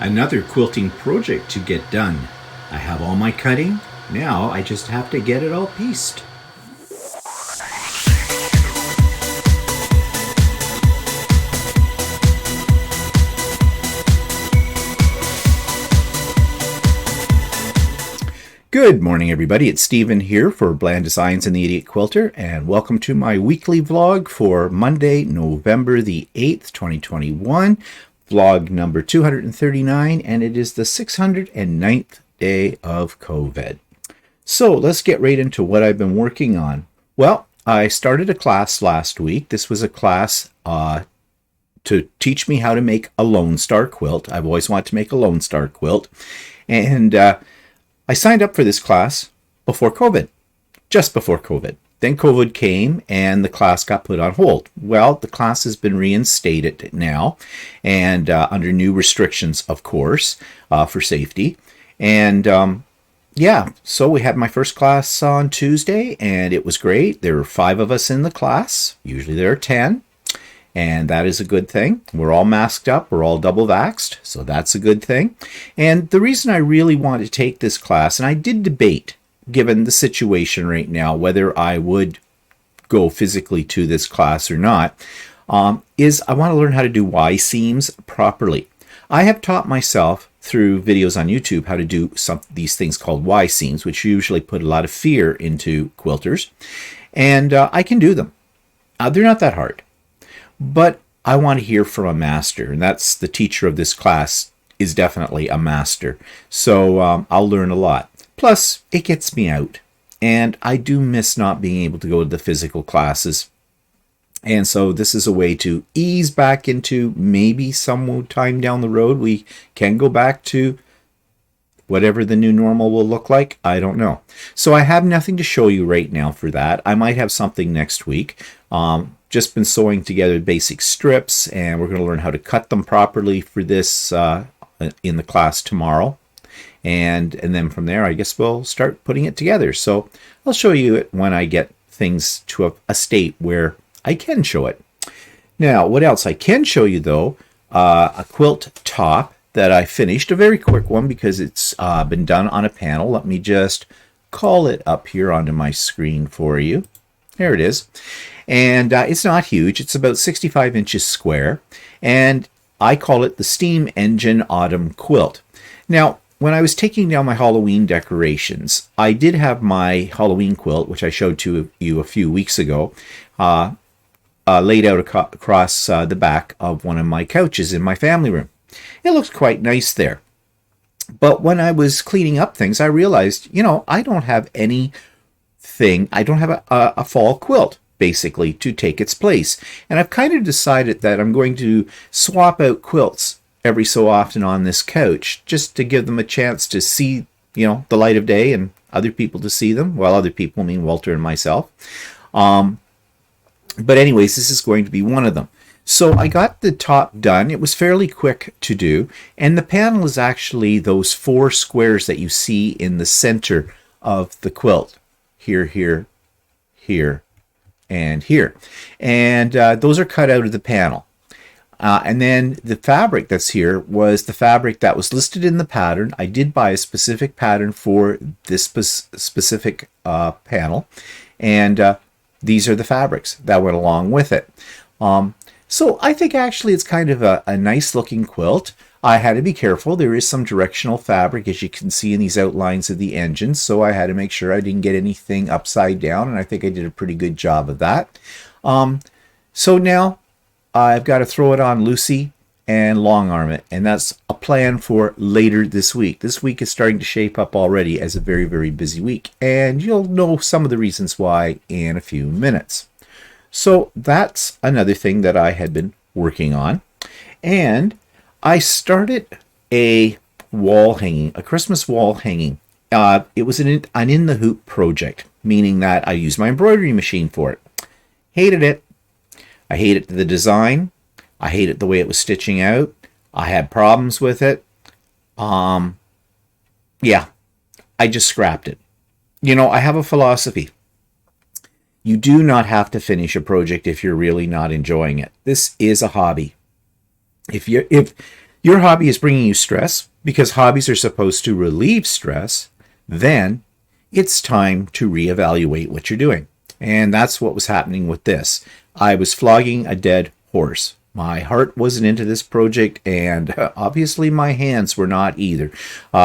Another quilting project to get done. I have all my cutting. Now I just have to get it all pieced. Good morning, everybody. It's Stephen here for Bland Designs and the Addict Quilter, and welcome to my weekly vlog for Monday, November the 8th, 2021. Vlog number 239, and it is the 609th day of COVID. So let's get right into what I've been working on. Well, I started a class last week. This was a class to teach me how to make a Lone Star quilt. I've always wanted to make a Lone Star quilt, and I signed up for this class before COVID, just before COVID. Then COVID came and the class got put on hold. Well, the class has been reinstated now and under new restrictions, of course, for safety. And so we had my first class on Tuesday and it was great. There were 5 of us in the class. Usually there are 10. And that is a good thing. We're all masked up. We're all double vaxxed. So that's a good thing. And the reason I really wanted to take this class, and I did debate, given the situation right now, whether I would go physically to this class or not, is I want to learn how to do Y seams properly. I have taught myself through videos on YouTube how to do these things called Y seams, which usually put a lot of fear into quilters. And I can do them. They're not that hard. But I want to hear from a master, and that's the teacher of this class is definitely a master. So I'll learn a lot. Plus, it gets me out, and I do miss not being able to go to the physical classes. And so this is a way to ease back into maybe some time down the road we can go back to whatever the new normal will look like. I don't know. So I have nothing to show you right now for that. I might have something next week. Just been sewing together basic strips, and we're going to learn how to cut them properly for this in the class tomorrow. And then from there, I guess we'll start putting it together. So I'll show you it when I get things to a state where I can show it. Now, what else I can show you, though, a quilt top that I finished, a very quick one because it's been done on a panel. Let me just call it up here onto my screen for you. There it is. And it's not huge. It's about 65 inches square. And I call it the Steam Engine Autumn Quilt. Now, when I was taking down my Halloween decorations, I did have my Halloween quilt, which I showed to you a few weeks ago, laid out across the back of one of my couches in my family room. It looks quite nice there. But when I was cleaning up things, I realized, I don't have I don't have a fall quilt, basically, to take its place. And I've kind of decided that I'm going to swap out quilts every so often on this couch, just to give them a chance to see, the light of day and other people to see them. Well, other people mean Walter and myself. But anyways, this is going to be one of them. So I got the top done. It was fairly quick to do. And the panel is actually those 4 squares that you see in the center of the quilt. Here, here, here, and here. And those are cut out of the panel. And then the fabric that's here was the fabric that was listed in the pattern. I did buy a specific pattern for this specific panel. And these are the fabrics that went along with it. So I think actually it's kind of a nice looking quilt. I had to be careful. There is some directional fabric, as you can see in these outlines of the engine, so I had to make sure I didn't get anything upside down, and I think I did a pretty good job of that. So now I've got to throw it on Lucy and long arm it, and that's a plan for later this week. This week is starting to shape up already as a very, very busy week, and you'll know some of the reasons why in a few minutes. So that's another thing that I had been working on, and I started a wall hanging, a Christmas wall hanging. It was an in the hoop project, meaning that I used my embroidery machine for it. Hated it. I hated the design. I hated the way it was stitching out. I had problems with it. I just scrapped it. I have a philosophy. You do not have to finish a project if you're really not enjoying it. This is a hobby. If your hobby is bringing you stress because hobbies are supposed to relieve stress, then it's time to reevaluate what you're doing. And that's what was happening with this. I was flogging a dead horse. My heart wasn't into this project, and obviously my hands were not either,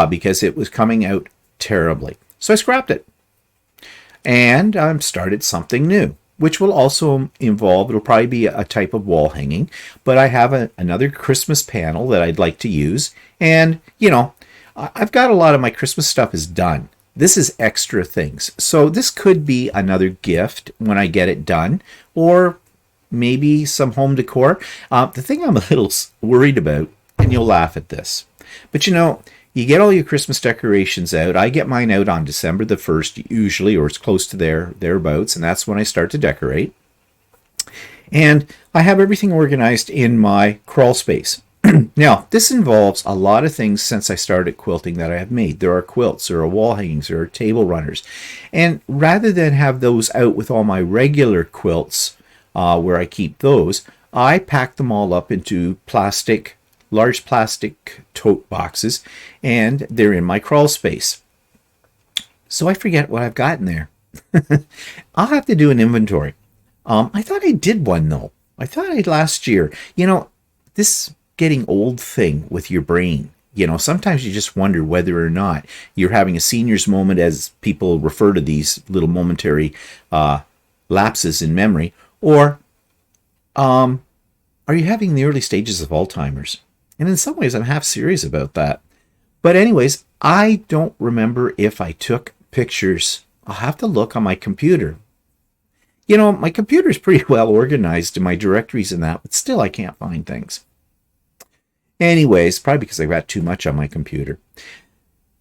because it was coming out terribly. So I scrapped it and started something new, which will also involve, it'll probably be a type of wall hanging, but I have another Christmas panel that I'd like to use. And, I've got a lot of my Christmas stuff is done. This is extra things. So this could be another gift when I get it done, or maybe some home decor. The thing I'm a little worried about, and you'll laugh at this, but you get all your Christmas decorations out. I get mine out on December the 1st usually, or it's close to thereabouts, and that's when I start to decorate. And I have everything organized in my crawl space. Now, this involves a lot of things since I started quilting that I have made. There are quilts, there are wall hangings, there are table runners. And rather than have those out with all my regular quilts where I keep those, I pack them all up into large plastic tote boxes, and they're in my crawl space. So I forget what I've got in there. I'll have to do an inventory. I thought I did one, though. I thought I last year. This getting old thing with your brain. Sometimes you just wonder whether or not you're having a senior's moment, as people refer to these little momentary lapses in memory, or are you having the early stages of Alzheimer's? And in some ways, I'm half serious about that. But anyways, I don't remember if I took pictures. I'll have to look on my computer. My computer is pretty well organized in my directories and that, but still I can't find things. Anyways, probably because I've got too much on my computer.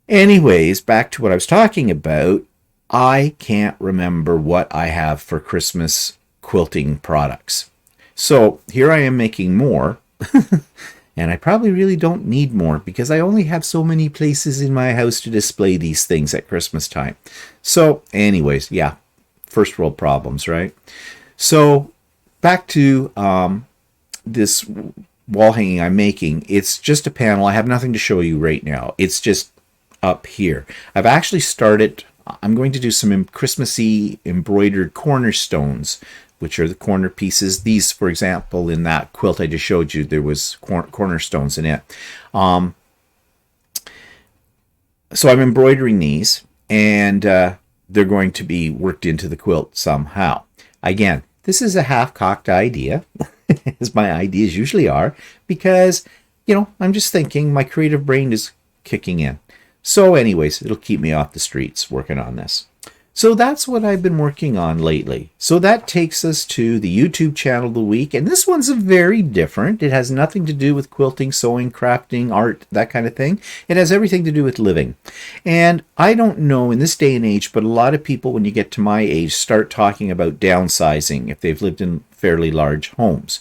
Anyways, back to what I was talking about. I can't remember what I have for Christmas quilting products. So here I am making more. And I probably really don't need more because I only have so many places in my house to display these things at Christmas time. So anyways, yeah, first world problems, right? So back to this wall hanging I'm making. It's just a panel. I have nothing to show you right now. It's just up here. I've actually started, I'm going to do some Christmassy embroidered cornerstones, which are the corner pieces. These, for example, in that quilt I just showed you, there was cornerstones in it. So I'm embroidering these, and they're going to be worked into the quilt somehow. Again, this is a half-cocked idea, as my ideas usually are, because, I'm just thinking, my creative brain is kicking in. So anyways, it'll keep me off the streets working on this. So that's what I've been working on lately. So that takes us to the YouTube channel of the week. And this one's very different. It has nothing to do with quilting, sewing, crafting, art, that kind of thing. It has everything to do with living. And I don't know in this day and age, but a lot of people, when you get to my age, start talking about downsizing if they've lived in fairly large homes.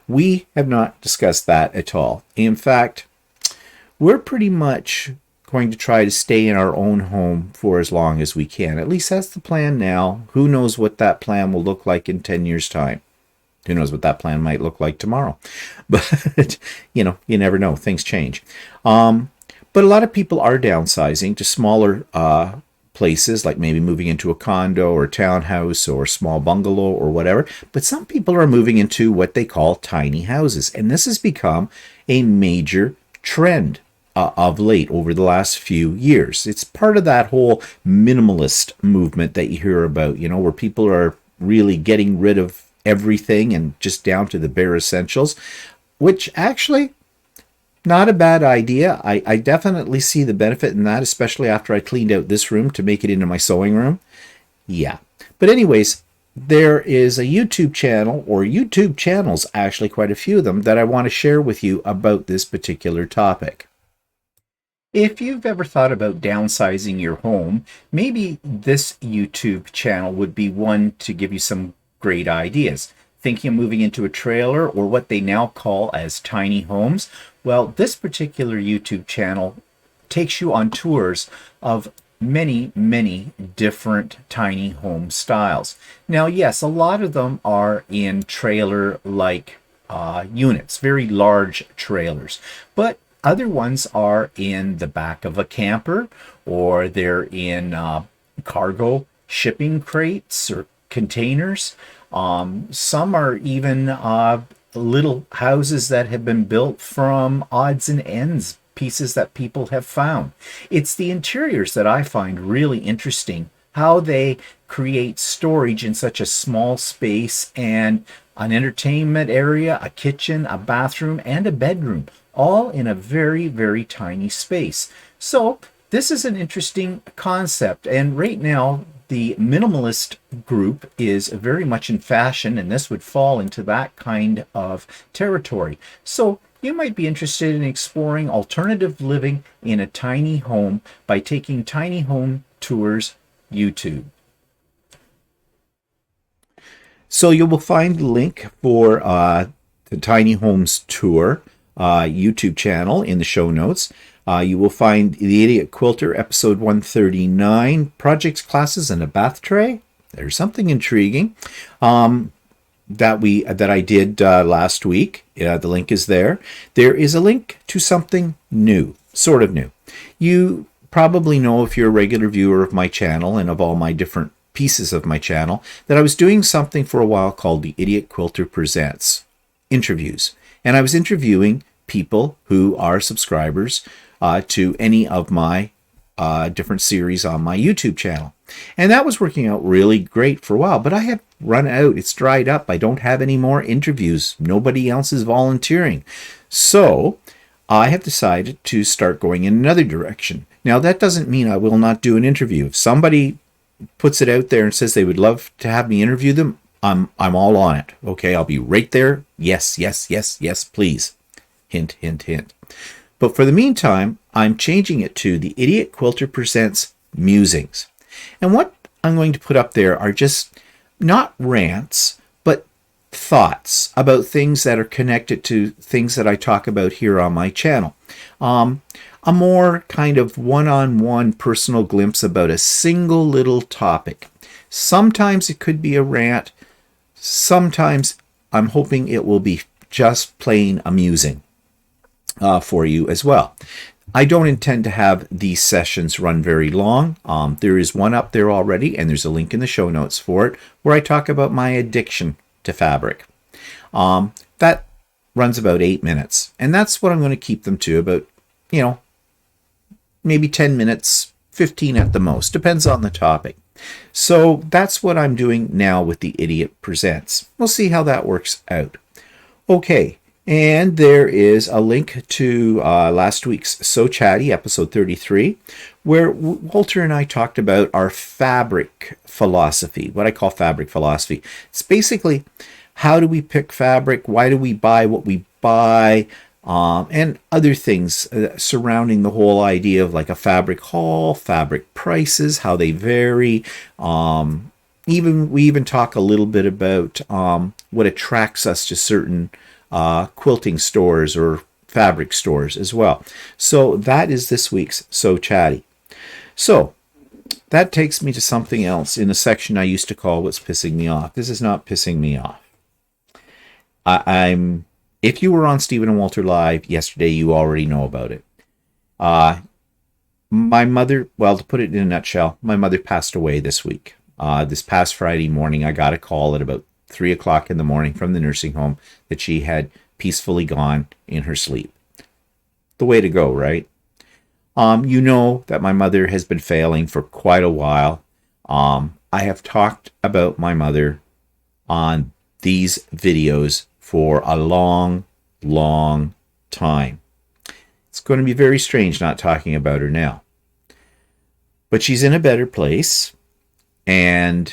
We have not discussed that at all. In fact, we're pretty much going to try to stay in our own home for as long as we can. At least that's the plan now. Who knows what that plan will look like in 10 years' time? Who knows what that plan might look like tomorrow? But, you never know. Things change. But a lot of people are downsizing to smaller places, like maybe moving into a condo or a townhouse or a small bungalow or whatever. But some people are moving into what they call tiny houses. And this has become a major trend of late over the last few years. It's part of that whole minimalist movement that you hear about, where people are really getting rid of everything and just down to the bare essentials, which actually not a bad idea. I definitely see the benefit in that, especially after I cleaned out this room to make it into my sewing room. Yeah. But anyways, there is a YouTube channel, or YouTube channels, actually quite a few of them, that I want to share with you about this particular topic. If you've ever thought about downsizing your home, maybe this YouTube channel would be one to give you some great ideas. Thinking of moving into a trailer, or what they now call as tiny homes? Well, this particular YouTube channel takes you on tours of many, many different tiny home styles. Now, yes, a lot of them are in trailer-like units, very large trailers. But other ones are in the back of a camper, or they're in cargo shipping crates or containers. Some are even little houses that have been built from odds and ends, pieces that people have found. It's the interiors that I find really interesting, how they create storage in such a small space, and an entertainment area, a kitchen, a bathroom, and a bedroom, all in a very, very tiny space. So this is an interesting concept. And right now, the minimalist group is very much in fashion, and this would fall into that kind of territory. So you might be interested in exploring alternative living in a tiny home by taking Tiny Home Tours YouTube. So you will find the link for the Tiny Homes Tour YouTube channel in the show notes. You will find the Idiot Quilter episode 139, projects, classes, and a bath tray. There's something intriguing that I did last week. The link is there. There is a link to something new, sort of new. You probably know, if you're a regular viewer of my channel and of all my different pieces of my channel, that I was doing something for a while called the Idiot Quilter Presents interviews. And I was interviewing people who are subscribers to any of my different series on my YouTube channel. And that was working out really great for a while, but I had run out. It's dried up. I don't have any more interviews. Nobody else is volunteering. So I have decided to start going in another direction. Now, that doesn't mean I will not do an interview. If somebody puts it out there and says they would love to have me interview them, I'm all on it. Okay, I'll be right there. Yes, yes, yes, yes, please. Hint, hint, hint. But for the meantime, I'm changing it to the Idiot Quilter Presents Musings. And what I'm going to put up there are just not rants, but thoughts about things that are connected to things that I talk about here on my channel. A more kind of one-on-one personal glimpse about a single little topic. Sometimes it could be a rant. Sometimes I'm hoping it will be just plain amusing for you as well. I don't intend to have these sessions run very long. There is one up there already, and there's a link in the show notes for it, where I talk about my addiction to fabric. That runs about 8 minutes, and that's what I'm going to keep them to, about, maybe 10 minutes, 15 at the most, depends on the topic. So that's what I'm doing now with the Idiot Presents. We'll see how that works out. Okay, and there is a link to last week's So Chatty, episode 33, where Walter and I talked about our fabric philosophy, what I call fabric philosophy. It's basically, how do we pick fabric? Why do we buy what we buy? And other things surrounding the whole idea of like a fabric haul, fabric prices, how they vary. We even talk a little bit about what attracts us to certain quilting stores or fabric stores as well. So that is this week's So Chatty. So that takes me to something else in a section I used to call What's Pissing Me Off. This is not pissing me off. If you were on Stephen and Walter Live yesterday, you already know about it. My mother, well, to put it in a nutshell, my mother passed away this week. This past Friday morning, I got a call at about 3 o'clock in the morning from the nursing home that she had peacefully gone in her sleep. The way to go, right? You know that my mother has been failing for quite a while. I have talked about my mother on these videos for a long, long time. It's going to be very strange not talking about her now. But she's in a better place. And,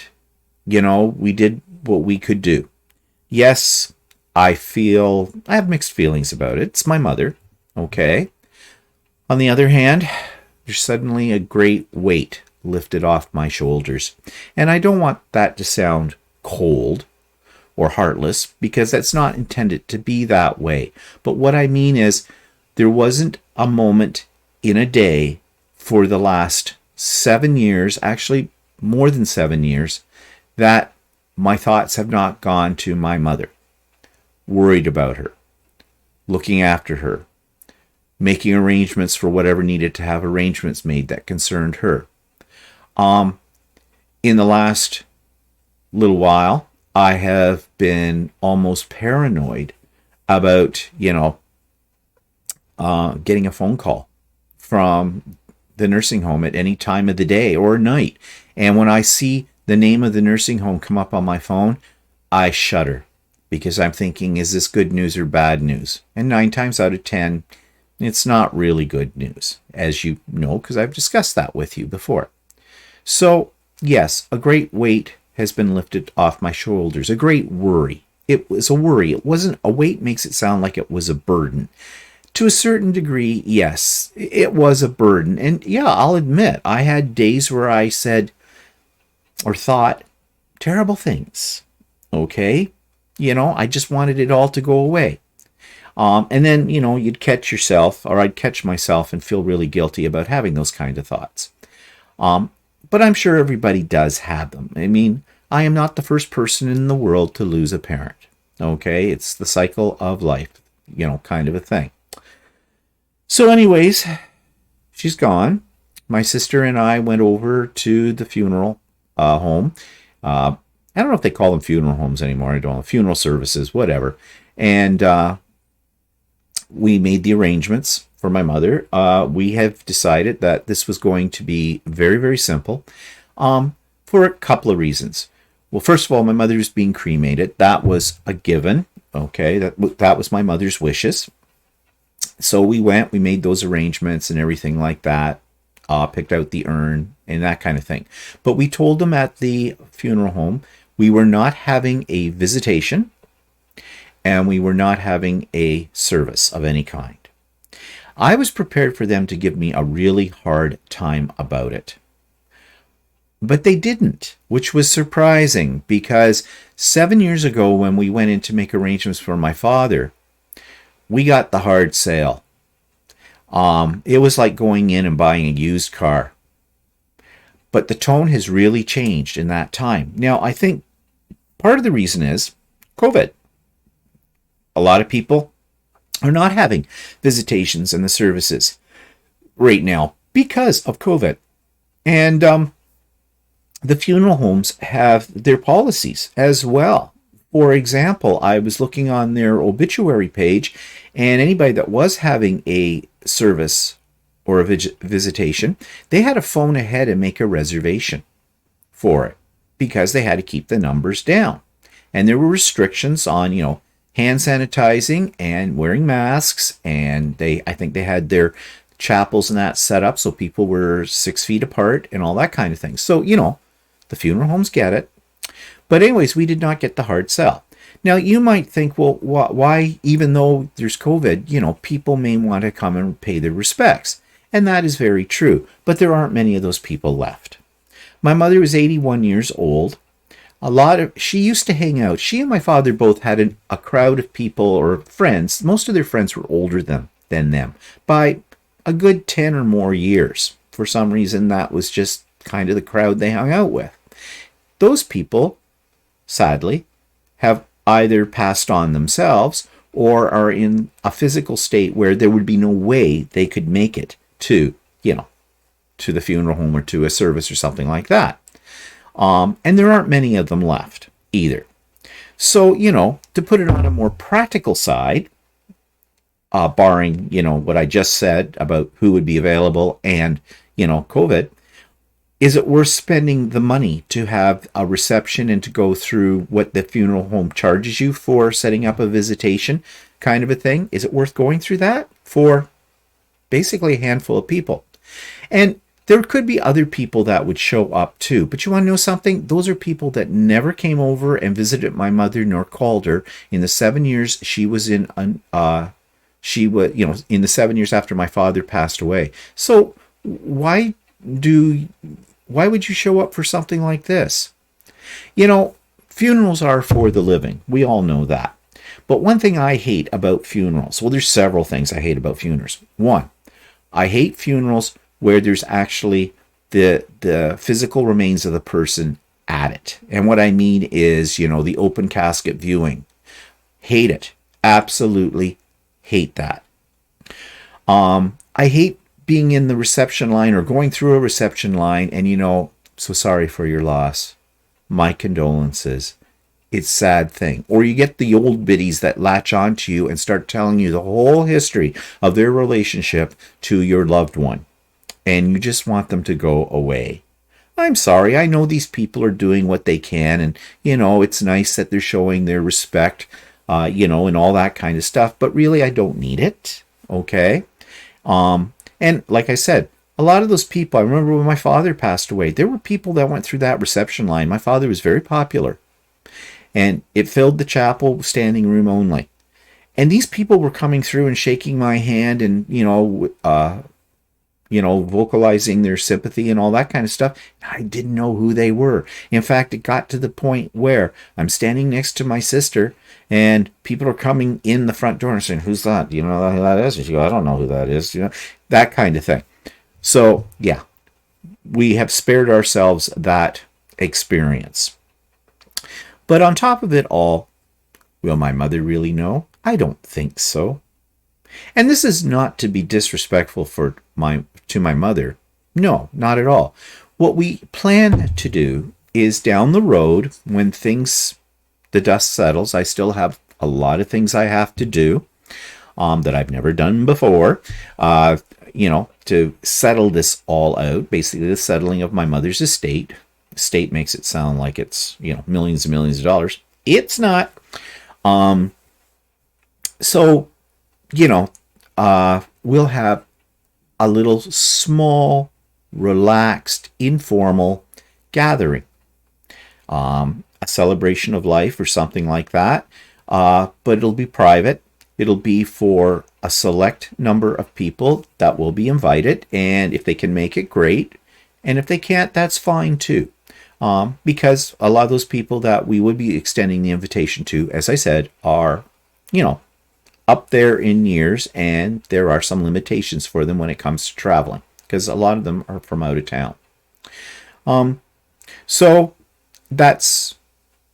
we did what we could do. Yes, I have mixed feelings about it. It's my mother. Okay. On the other hand, there's suddenly a great weight lifted off my shoulders. And I don't want that to sound cold or heartless, because that's not intended to be that way. But what I mean is, there wasn't a moment in a day for the last 7 years, actually more than 7 years, that my thoughts have not gone to my mother. worried about her, looking after her, making arrangements for whatever needed to have arrangements made that concerned her. In the last little while, I have been almost paranoid about, getting a phone call from the nursing home at any time of the day or night. And when I see the name of the nursing home come up on my phone, I shudder because I'm thinking, is this good news or bad news? And 9 times out of 10, it's not really good news, as you know, because I've discussed that with you before. So, yes, a great weight has been lifted off my shoulders, a great worry. It was a worry. It wasn't a weight, makes it sound like it was a burden. To a certain degree, yes, it was a burden. And yeah, I'll admit, I had days where I said or thought terrible things. Okay? I just wanted it all to go away. And then, you'd catch yourself, or I'd catch myself and feel really guilty about having those kind of thoughts. But I'm sure everybody does have them. I mean, I am not the first person in the world to lose a parent. Okay? It's the cycle of life, kind of a thing. So anyways, she's gone. My sister and I went over to the funeral home. I don't know if they call them funeral homes anymore. I don't know. Funeral services, whatever. And we made the arrangements for my mother. We have decided that this was going to be very, very simple for a couple of reasons. Well, first of all, my mother was being cremated. That was a given. Okay, that was my mother's wishes. So we made those arrangements and everything like that, picked out the urn and that kind of thing. But we told them at the funeral home we were not having a visitation and we were not having a service of any kind. I was prepared for them to give me a really hard time about it. But they didn't, which was surprising because 7 years ago when we went in to make arrangements for my father, we got the hard sale. It was like going in and buying a used car. But the tone has really changed in that time. Now, I think part of the reason is COVID. A lot of people are not having visitations and the services right now because of COVID. And the funeral homes have their policies as well. For example, I was looking on their obituary page, and anybody that was having a service or a visitation, they had to phone ahead and make a reservation for it because they had to keep the numbers down. And there were restrictions on, hand sanitizing and wearing masks, and I think they had their chapels and that set up so people were 6 feet apart and all that kind of thing. So, the funeral homes get it. But anyways, we did not get the hard sell. Now, you might think, well, why, even though there's COVID, people may want to come and pay their respects. And that is very true. But there aren't many of those people left. My mother was 81 years old. She used to hang out. She and my father both had a crowd of people or friends. Most of their friends were older than them by a good 10 or more years. For some reason, that was just kind of the crowd they hung out with. Those people, sadly, have either passed on themselves or are in a physical state where there would be no way they could make it to the funeral home or to a service or something like that. And there aren't many of them left either. So, to put it on a more practical side, barring, what I just said about who would be available and, COVID, is it worth spending the money to have a reception and to go through what the funeral home charges you for setting up a visitation kind of a thing? Is it worth going through that for basically a handful of people? And there could be other people that would show up too. But you want to know something? Those are people that never came over and visited my mother nor called her in the 7 years she was in, in the 7 years after my father passed away. So why would you show up for something like this? Funerals are for the living. We all know that. But one thing I hate about funerals, well, there's several things I hate about funerals. One, I hate funerals where there's actually the physical remains of the person at it. And what I mean is, the open casket viewing. Hate it. Absolutely hate that. I hate being in the reception line or going through a reception line and, so sorry for your loss. My condolences. It's a sad thing. Or you get the old biddies that latch onto you and start telling you the whole history of their relationship to your loved one. And you just want them to go away. I'm sorry. I know these people are doing what they can. And, it's nice that they're showing their respect, and all that kind of stuff. But really, I don't need it. Okay. And like I said, a lot of those people, I remember when my father passed away, there were people that went through that reception line. My father was very popular. And it filled the chapel, standing room only. And these people were coming through and shaking my hand and, vocalizing their sympathy and all that kind of stuff. I didn't know who they were. In fact, it got to the point where I'm standing next to my sister and people are coming in the front door and saying, "Who's that? Do you know who that is?" And she goes, "I don't know who that is." That kind of thing. So, yeah, we have spared ourselves that experience. But on top of it all, will my mother really know? I don't think so. And this is not to be disrespectful to my mother. No, not at all. What we plan to do is down the road, when the dust settles, I still have a lot of things I have to do that I've never done before, to settle this all out. Basically, the settling of my mother's estate. State makes it sound like it's millions and millions of dollars. It's not. So we'll have a little small, relaxed, informal gathering, a celebration of life or something like that. But it'll be private. It'll be for a select number of people that will be invited, and if they can make it, great. And if they can't, that's fine too. Because a lot of those people that we would be extending the invitation to, as I said, are, up there in years, and there are some limitations for them when it comes to traveling, because a lot of them are from out of town. So that's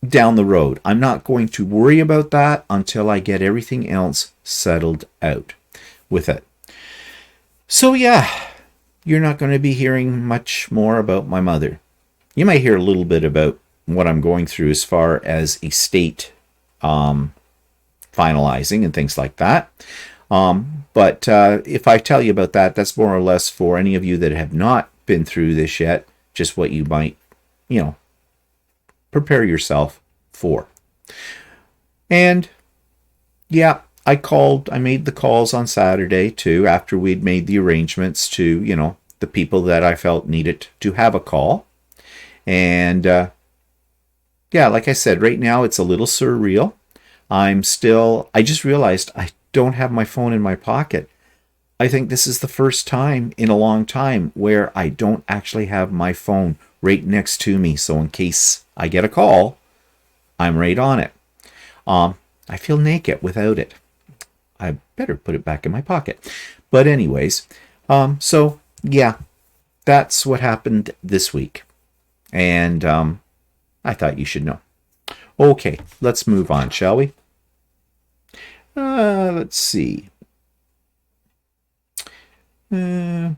down the road. I'm not going to worry about that until I get everything else settled out with it. So yeah, you're not going to be hearing much more about my mother. You might hear a little bit about what I'm going through as far as estate finalizing and things like that. But if I tell you about that, that's more or less for any of you that have not been through this yet, just what you might, prepare yourself for. And yeah, I made the calls on Saturday too, after we'd made the arrangements to, the people that I felt needed to have a call. And yeah, like I said, right now it's a little surreal. I just realized I don't have my phone in my pocket. I think this is the first time in a long time where I don't actually have my phone right next to me. So in case I get a call, I'm right on it. I feel naked without it. I better put it back in my pocket. But anyways, so yeah, that's what happened this week. And I thought you should know. Okay, let's move on, shall we? Let's see. Yeah,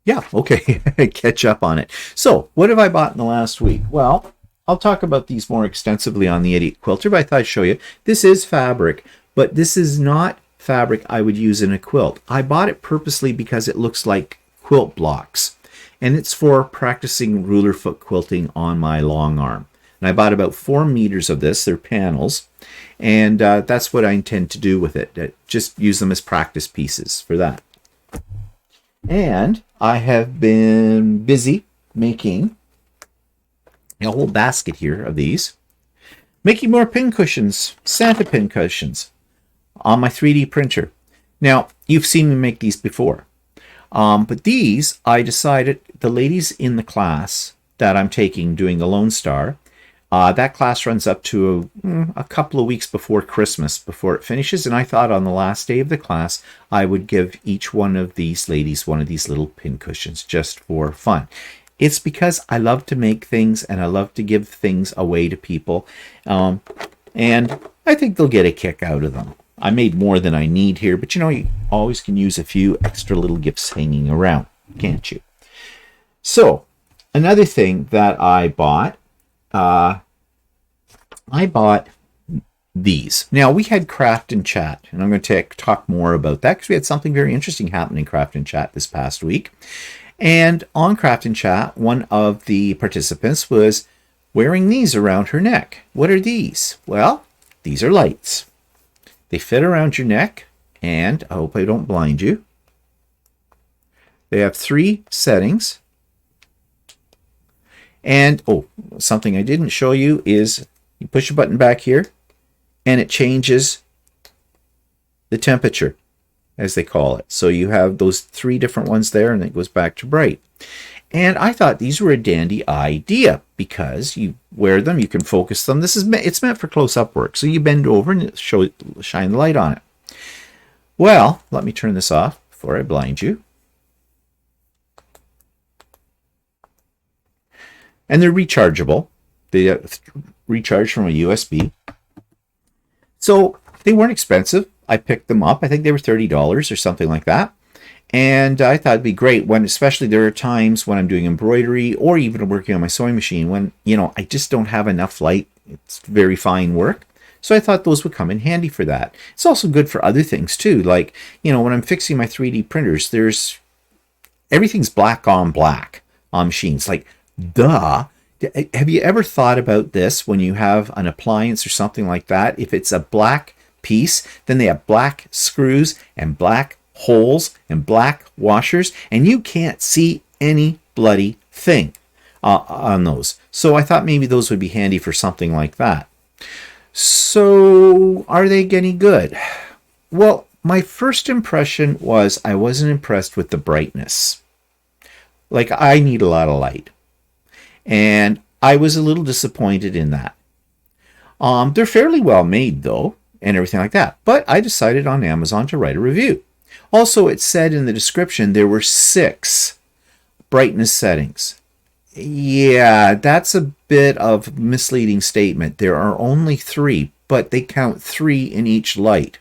okay, catch up on it. So, what have I bought in the last week? Well, I'll talk about these more extensively on the Addict Quilter, but I thought I'd show you. This is fabric, but this is not fabric I would use in a quilt. I bought it purposely because it looks like quilt blocks, and it's for practicing ruler foot quilting on my long arm. And I bought about 4 meters of this. They're panels, and that's what I intend to do with it. Just use them as practice pieces for that. And I have been busy making a whole basket here of these, making more pin cushions, Santa pin cushions, on my 3D printer. Now, you've seen me make these before, but these, I decided, the ladies in the class that I'm taking doing the Lone Star, that class runs up to a couple of weeks before Christmas, before it finishes, and I thought on the last day of the class, I would give each one of these ladies one of these little pin cushions just for fun. It's because I love to make things, and I love to give things away to people, and I think they'll get a kick out of them. I made more than I need here, but you always can use a few extra little gifts hanging around, can't you? So, another thing that I bought these. Now, we had Craft and Chat, and I'm going to talk more about that because we had something very interesting happen in Craft and Chat this past week. And on Craft and Chat, one of the participants was wearing these around her neck. What are these? Well, these are lights. They fit around your neck, and I hope I don't blind you. They have 3 settings. And, something I didn't show you is you push a button back here, and it changes the temperature, as they call it. So you have those 3 different ones there, and it goes back to bright. And I thought these were a dandy idea because you wear them, you can focus them. It's meant for close-up work. So you bend over and shine the light on it. Well, let me turn this off before I blind you. And they're rechargeable. They recharge from a USB. So they weren't expensive. I picked them up. I think they were $30 or something like that. And I thought it'd be great especially there are times when I'm doing embroidery or even working on my sewing machine when, I just don't have enough light. It's very fine work. So I thought those would come in handy for that. It's also good for other things too. Like, when I'm fixing my 3D printers, everything's black on black on machines. Like, duh. Have you ever thought about this when you have an appliance or something like that? If it's a black piece, then they have black screws and black holes and black washers, and you can't see any bloody thing on those. So I thought maybe those would be handy for something like that. So are they any good? Well, my first impression was I wasn't impressed with the brightness. Like, I need a lot of light. And I was a little disappointed in that. They're fairly well made, though, and everything like that. But I decided on Amazon to write a review. Also, it said in the description there were 6 brightness settings. Yeah, that's a bit of a misleading statement. There are only 3, but they count 3 in each light.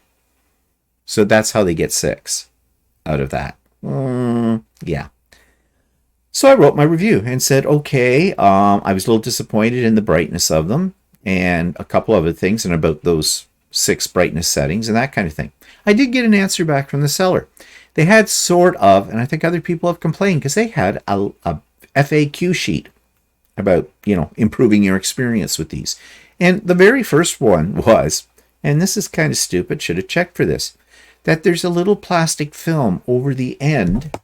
So that's how they get 6 out of that. Yeah. So I wrote my review and said, okay, I was a little disappointed in the brightness of them and a couple other things and about those 6 brightness settings and that kind of thing. I did get an answer back from the seller. They had sort of, and I think other people have complained because they had a FAQ sheet about, improving your experience with these. And the very first one was, and this is kind of stupid, should have checked for this, that there's a little plastic film over the end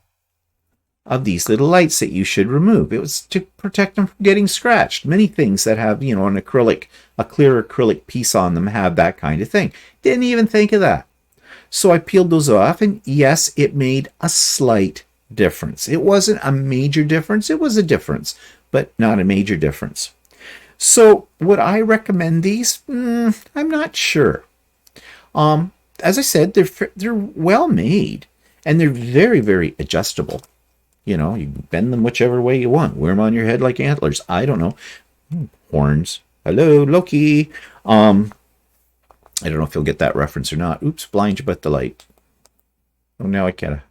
of these little lights that you should remove. It was to protect them from getting scratched. Many things that have, a clear acrylic piece on them have that kind of thing. Didn't even think of that. So I peeled those off, and yes, it made a slight difference. It wasn't a major difference. It was a difference, but not a major difference. So would I recommend these? I'm not sure. As I said, they're well made, and they're very, very adjustable. You bend them whichever way you want. Wear them on your head like antlers. I don't know. Horns. Hello, Loki. I don't know if you'll get that reference or not. Oops, blind you but the light. Oh, now I gotta.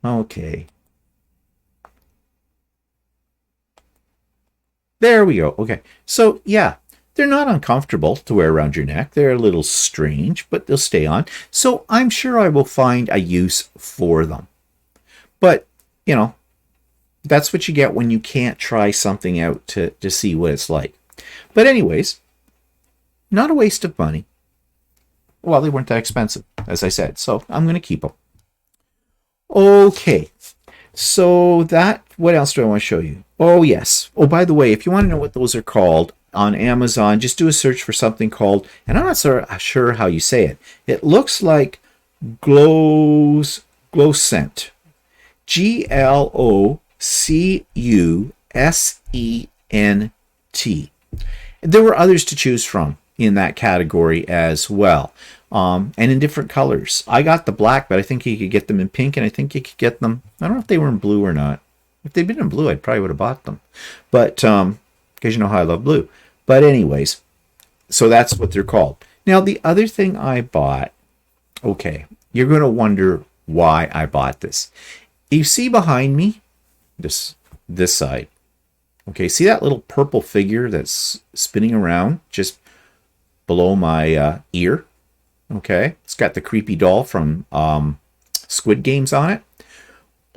Okay. There we go. Okay. So, yeah, they're not uncomfortable to wear around your neck. They're a little strange, but they'll stay on. So I'm sure I will find a use for them. But, that's what you get when you can't try something out to see what it's like. But anyways, not a waste of money. Well, they weren't that expensive, as I said, so I'm going to keep them. Okay, so what else do I want to show you? Oh, yes. Oh, by the way, if you want to know what those are called, on Amazon, just do a search for something called, and I'm not sure how you say it. It looks like Glowcent. Glowcusent. There were others to choose from in that category as well, and in different colors. I got the black, but I think you could get them in pink, and I think you could get them, I don't know if they were in blue or not. If they'd been in blue, I probably would have bought them, but because you know how I love blue. But anyways, So that's what they're called. Now, the other thing I bought, okay, you're going to wonder why I bought this. You see behind me, this side. Okay, see that little purple figure that's spinning around just below my ear? Okay, it's got the creepy doll from Squid Games on it.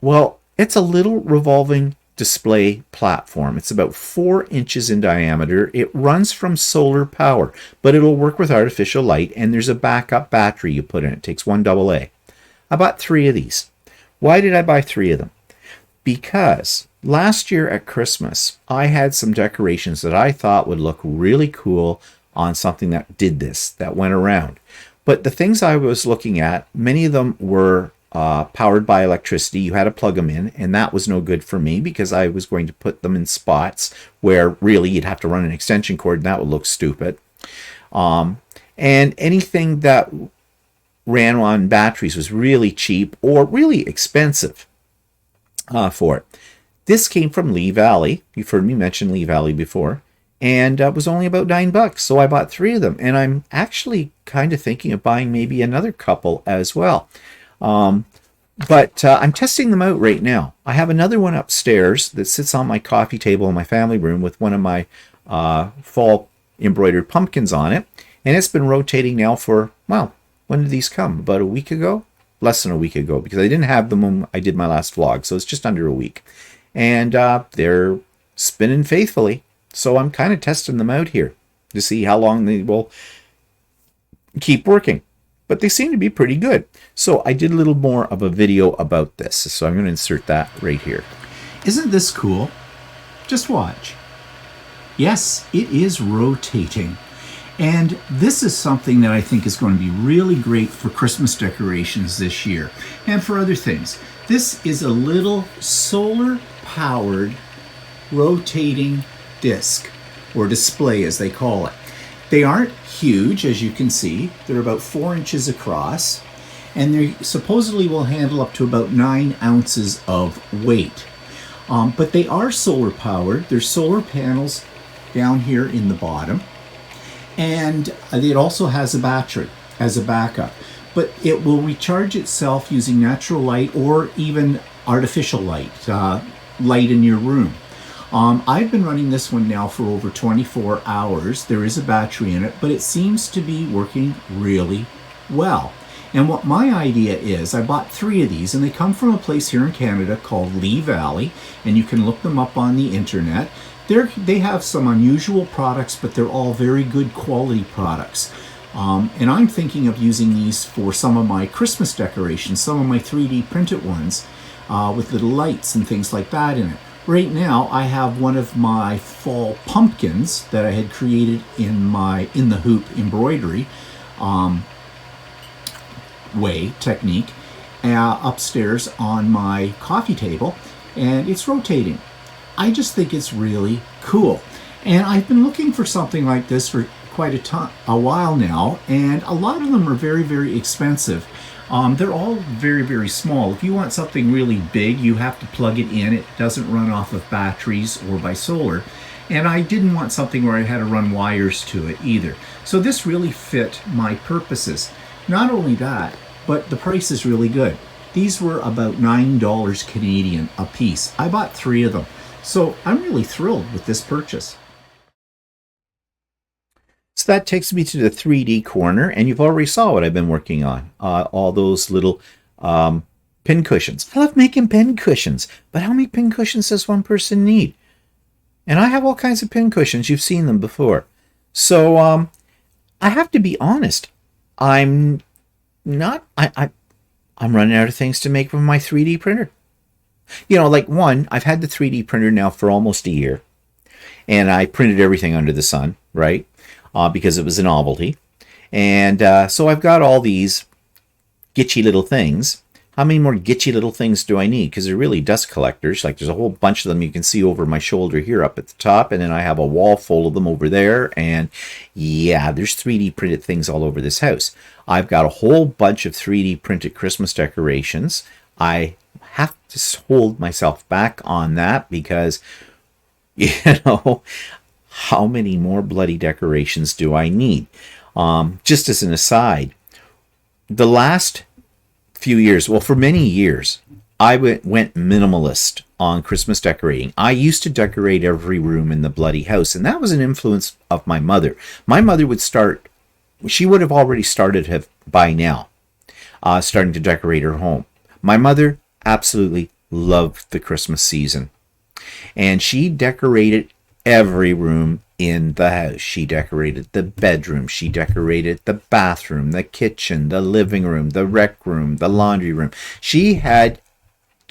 Well, it's a little revolving display platform. It's about 4 inches in diameter. It runs from solar power, but it'll work with artificial light, and there's a backup battery you put in. It takes 1 AA. I bought 3 of these. Why did I buy 3 of them? Because last year at Christmas, I had some decorations that I thought would look really cool on something that did this, that went around. But the things I was looking at, many of them were powered by electricity. You had to plug them in, and that was no good for me because I was going to put them in spots where really you'd have to run an extension cord, and that would look stupid. And anything that ran on batteries was really cheap or really expensive for it. This came from Lee Valley. You've heard me mention Lee Valley before. And it was only about $9. So I bought 3 of them. And I'm actually kind of thinking of buying maybe another couple as well. But I'm testing them out right now. I have another one upstairs that sits on my coffee table in my family room with one of my fall embroidered pumpkins on it. And it's been rotating now for, well, when did these come? About a week ago? Less than a week ago, because I didn't have them when I did my last vlog. So it's just under a week. And they're spinning faithfully. So I'm kind of testing them out here to see how long they will keep working. But they seem to be pretty good. So I did a little more of a video about this. So I'm going to insert that right here. Isn't this cool? Just watch. Yes, it is rotating. And this is something that I think is going to be really great for Christmas decorations this year and for other things. This is a little solar-powered rotating disc, or display as they call it. They aren't huge, as you can see. They're about 4 inches across, and they supposedly will handle up to about 9 ounces of weight. But they are solar-powered. There's solar panels down here in the bottom. And it also has a battery as a backup, but it will recharge itself using natural light or even artificial light, light in your room. I've been running this one now for over 24 hours. There is a battery in it, but it seems to be working really well. And what my idea is, I bought 3 of these, and they come from a place here in Canada called Lee Valley, and you can look them up on the internet. They have some unusual products, but they're all very good quality products. And I'm thinking of using these for some of my Christmas decorations, some of my 3D printed ones with little lights and things like that in it. Right now, I have one of my fall pumpkins that I had created in the hoop embroidery technique upstairs on my coffee table, and it's rotating. I just think it's really cool. And I've been looking for something like this for quite a while now, and a lot of them are very, very expensive. They're all very, very small. If you want something really big, you have to plug it in. It doesn't run off of batteries or by solar. And I didn't want something where I had to run wires to it either. So this really fit my purposes. Not only that, but the price is really good. These were about $9 Canadian a piece. I bought 3 of them. So I'm really thrilled with this purchase. So that takes me to the 3D corner, and you've already saw what I've been working on. All those little pin cushions. I love making pin cushions, but how many pin cushions does one person need? And I have all kinds of pin cushions. You've seen them before. So I have to be honest. I'm running out of things to make with my 3D printer. You know, like I've had the 3D printer now for almost a year, and I printed everything under the sun, right? Because it was a novelty. And so I've got all these gitchy little things. How many more gitchy little things do I need? Because they're really dust collectors. Like there's a whole bunch of them you can see over my shoulder here up at the top, and then I have a wall full of them over there. And yeah, there's 3D printed things all over this house. I've got a whole bunch of 3D printed Christmas decorations. I have to hold myself back on that because, how many more bloody decorations do I need? Just as an aside, the last few years, well, for many years, I went minimalist on Christmas decorating. I used to decorate every room in the bloody house, and that was an influence of my mother. My mother would start, she would have already started by now, starting to decorate her home. My mother absolutely loved the Christmas season, and she decorated every room in the house. She decorated the bedroom, she decorated the bathroom, the kitchen, the living room, the rec room, the laundry room. She had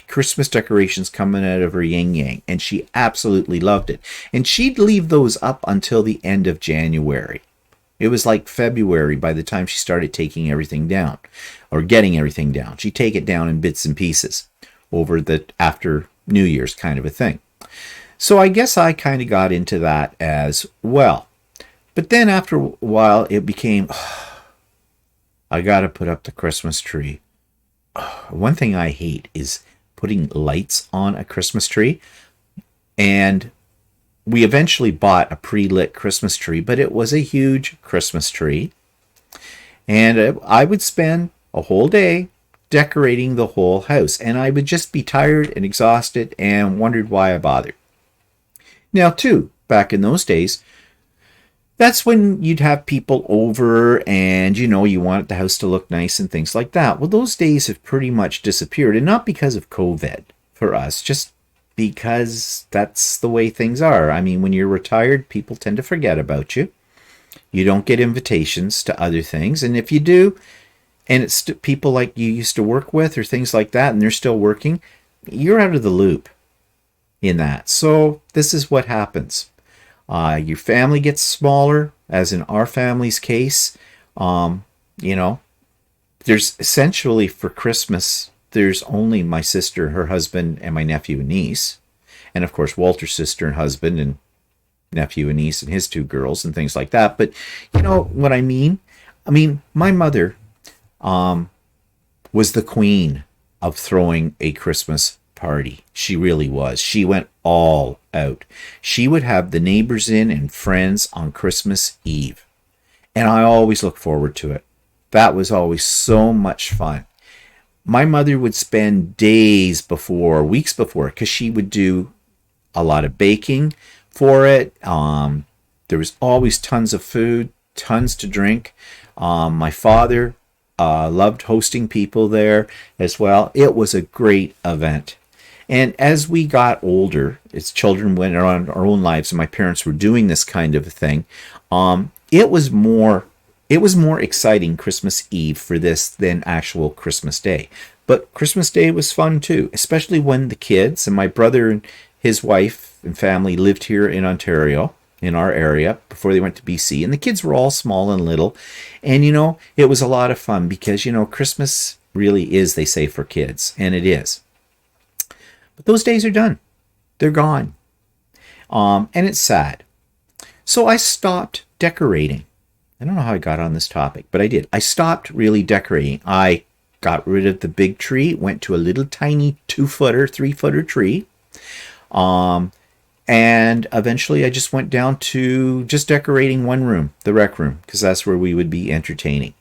Christmas decorations coming out of her yin yang, and she absolutely loved it. And she'd leave those up until the end of January. It was like February by the time she started taking everything down, or getting everything down. She'd take it down in bits and pieces over the after New Year's kind of a thing. So I guess I kind of got into that as well. But then after a while, it became, I got to put up the Christmas tree. One thing I hate is putting lights on a Christmas tree. And we eventually bought a pre-lit Christmas tree, but it was a huge Christmas tree. And I would spend a whole day decorating the whole house. And I would just be tired and exhausted and wondered why I bothered. Now, too, back in those days, that's when you'd have people over and, you wanted the house to look nice and things like that. Well, those days have pretty much disappeared, and not because of COVID for us, just because that's the way things are. I mean, when you're retired, people tend to forget about you. You don't get invitations to other things, and if you do, and it's people like you used to work with or things like that, and they're still working, you're out of the loop in that. So this is what happens. Your family gets smaller, as in our family's case. There's essentially for Christmas, there's only my sister, her husband, and my nephew and niece. And of course, Walter's sister and husband and nephew and niece and his two girls and things like that. But you know what I mean? I mean, my mother was the queen of throwing a Christmas party. She really was. She went all out. She would have the neighbors in and friends on Christmas Eve. And I always look forward to it. That was always so much fun. My mother would spend days before, weeks before, because she would do a lot of baking for it. There was always tons of food, tons to drink. My father loved hosting people there as well. It was a great event. And as we got older, as children went on our own lives, and my parents were doing this kind of a thing, it was more exciting Christmas Eve for this than actual Christmas Day. But Christmas Day was fun too, especially when the kids and my brother and his wife and family lived here in Ontario, in our area, before they went to BC. And the kids were all small and little. And, it was a lot of fun because, Christmas really is, they say, for kids. And it is. But those days are done. They're gone. And it's sad. So I stopped decorating. I don't know how I got on this topic, but I did. I stopped really decorating. I got rid of the big tree, went to a little tiny 2-footer, 3-footer tree. And eventually I just went down to just decorating one room, the rec room, because that's where we would be entertaining.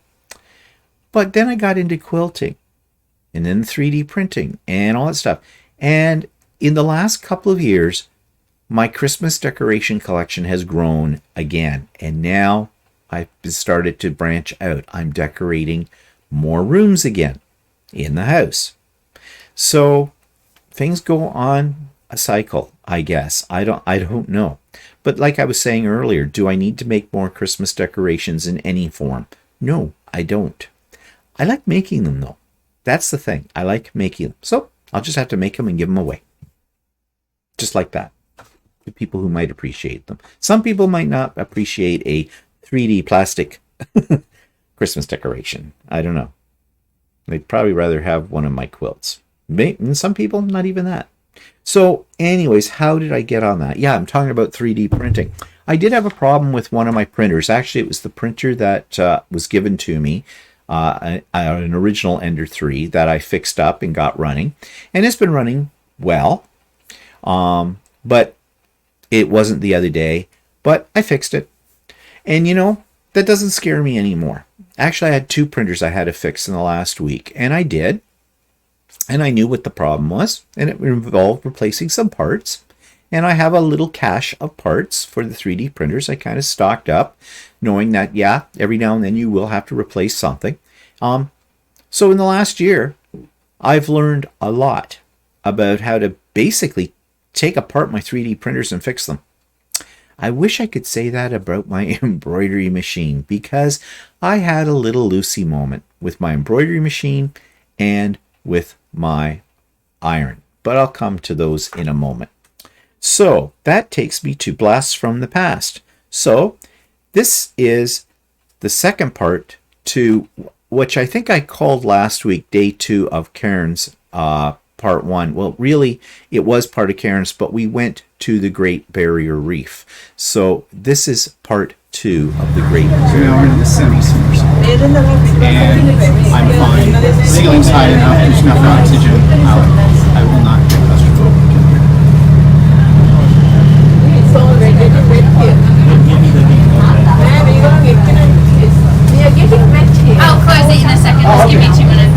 But then I got into quilting and then 3D printing and all that stuff. And in the last couple of years, my Christmas decoration collection has grown again. And now I've started to branch out. I'm decorating more rooms again in the house. So things go on a cycle, I guess. I don't know. But like I was saying earlier, do I need to make more Christmas decorations in any form? No, I don't. I like making them though. That's the thing. I like making them. So I'll just have to make them and give them away. Just like that. To people who might appreciate them. Some people might not appreciate a 3D plastic Christmas decoration. I don't know. They'd probably rather have one of my quilts. And some people, not even that. So anyways, how did I get on that? Yeah, I'm talking about 3D printing. I did have a problem with one of my printers. Actually, it was the printer that was given to me, an original Ender 3 that I fixed up and got running. And it's been running well. But it wasn't the other day. But I fixed it. And that doesn't scare me anymore. Actually, I had 2 printers I had to fix in the last week, and I did. And I knew what the problem was, and it involved replacing some parts. And I have a little cache of parts for the 3D printers I kind of stocked up, knowing that, yeah, every now and then you will have to replace something. So in the last year, I've learned a lot about how to basically take apart my 3D printers and fix them. I wish I could say that about my embroidery machine, because I had a little Lucy moment with my embroidery machine and with my iron. But I'll come to those in a moment. So that takes me to Blasts from the Past. So this is the second part to which I think I called last week Day 2 of Karen's Part 1. Well, really, it was part of Karen's, but we went to the Great Barrier Reef. So this is Part 2 of the Great Barrier Now we're in the semi-submersible. And I'm fine. The ceiling's high enough. There's enough oxygen. I will not get claustrophobic. I'll close it in a second. Just give me 2 minutes.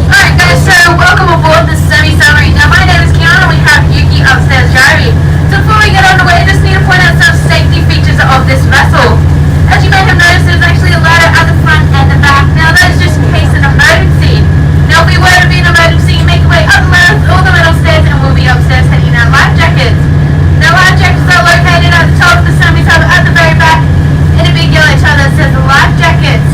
Alright guys, so welcome aboard the semi-submarine. Now my name is Kiana, we have Yuki upstairs driving. So before we get underway, I just need to point out some safety features of this vessel. As you may have noticed, there's actually a ladder at the front and the back. Now that is just in case of an emergency. Now if we were to be in an emergency, make your way up the ladders, all the middle stairs, and we'll be upstairs taking out life jackets. Now life jackets are located at the top of the semi-sub at the very back in a big yellow chart that says life jackets.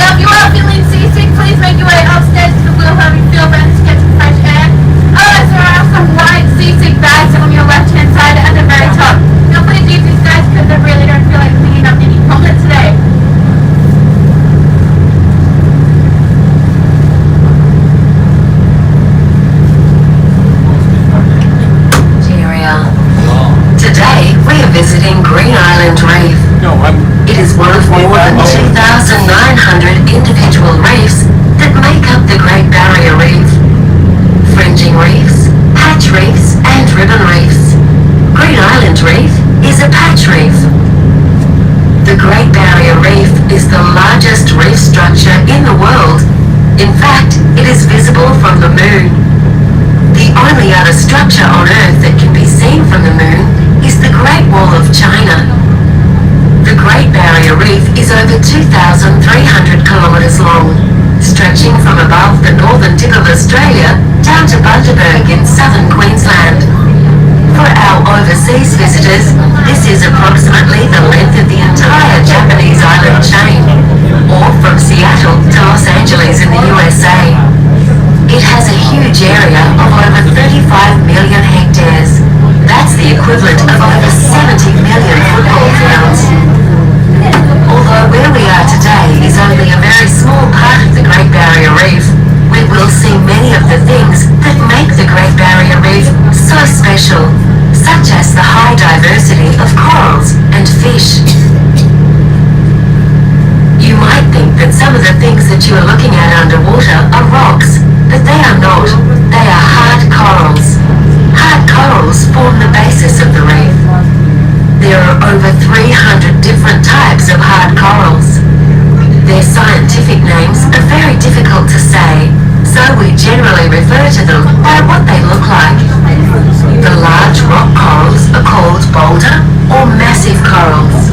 Now if you are feeling seasick, please make your way upstairs to the wheel hub and feel better to get some fresh air. Otherwise there are some white seasick bags on your left hand side at the very top. Now please use these guys because I really don't feel like cleaning up any toilet today. Today, we are visiting Green Island Reef. It is one of more than 2,900 individual reefs that make up the Great Barrier Reef. Fringing reefs, patch reefs, and ribbon reefs. Green Island Reef is a patch reef. The Great Barrier Reef is the largest reef structure in the world. In fact, it is visible from the moon. The only other structure on Earth that can be seen from the moon is the Great Wall of China. The Great Barrier Reef is over 2,300 kilometres long, stretching from above the northern tip of Australia down to Bundaberg in southern Queensland. For our overseas visitors, this is approximately the length of the entire Japanese island chain, or from Seattle to Los Angeles in the USA. It has a huge area of over 35 million hectares. That's the equivalent of over 70 million football fields. Although where we are today is only a very small part of the Great Barrier Reef, we will see many of the things that make the Great Barrier Reef so special, such as the high diversity of corals and fish. You might think that some of the things that you are looking at underwater are rocks, but they are not. They are hard corals. Hard corals form the basis of the reef. There are over 300 different types of hard corals. Their scientific names are very difficult to say, so we generally refer to them by what they look like. The large rock corals are called boulder or massive corals.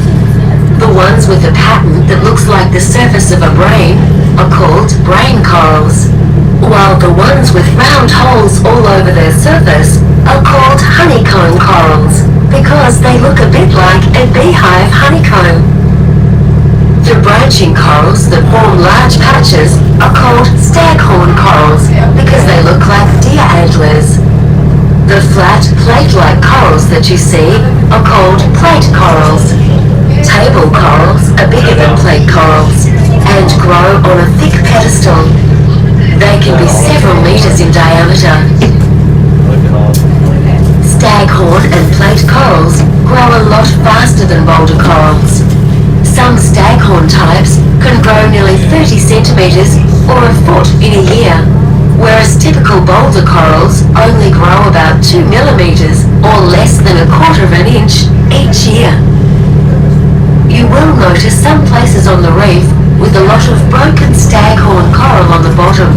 The ones with a pattern that looks like the surface of a brain are called brain corals, while the ones with round holes all over their surface are called honeycomb corals because they look a bit like a beehive honeycomb. The branching corals that form large patches are called staghorn corals because they look like deer antlers. The flat, plate-like corals that you see are called plate corals. Table corals are bigger than plate corals and grow on a thick pedestal. They can be several meters in diameter. Staghorn and plate corals grow a lot faster than boulder corals. Some staghorn types can grow nearly 30 centimeters or a foot in a year, whereas typical boulder corals only grow about 2 millimeters or less than a quarter of an inch each year. You will notice some places on the reef with a lot of broken staghorn coral on the bottom.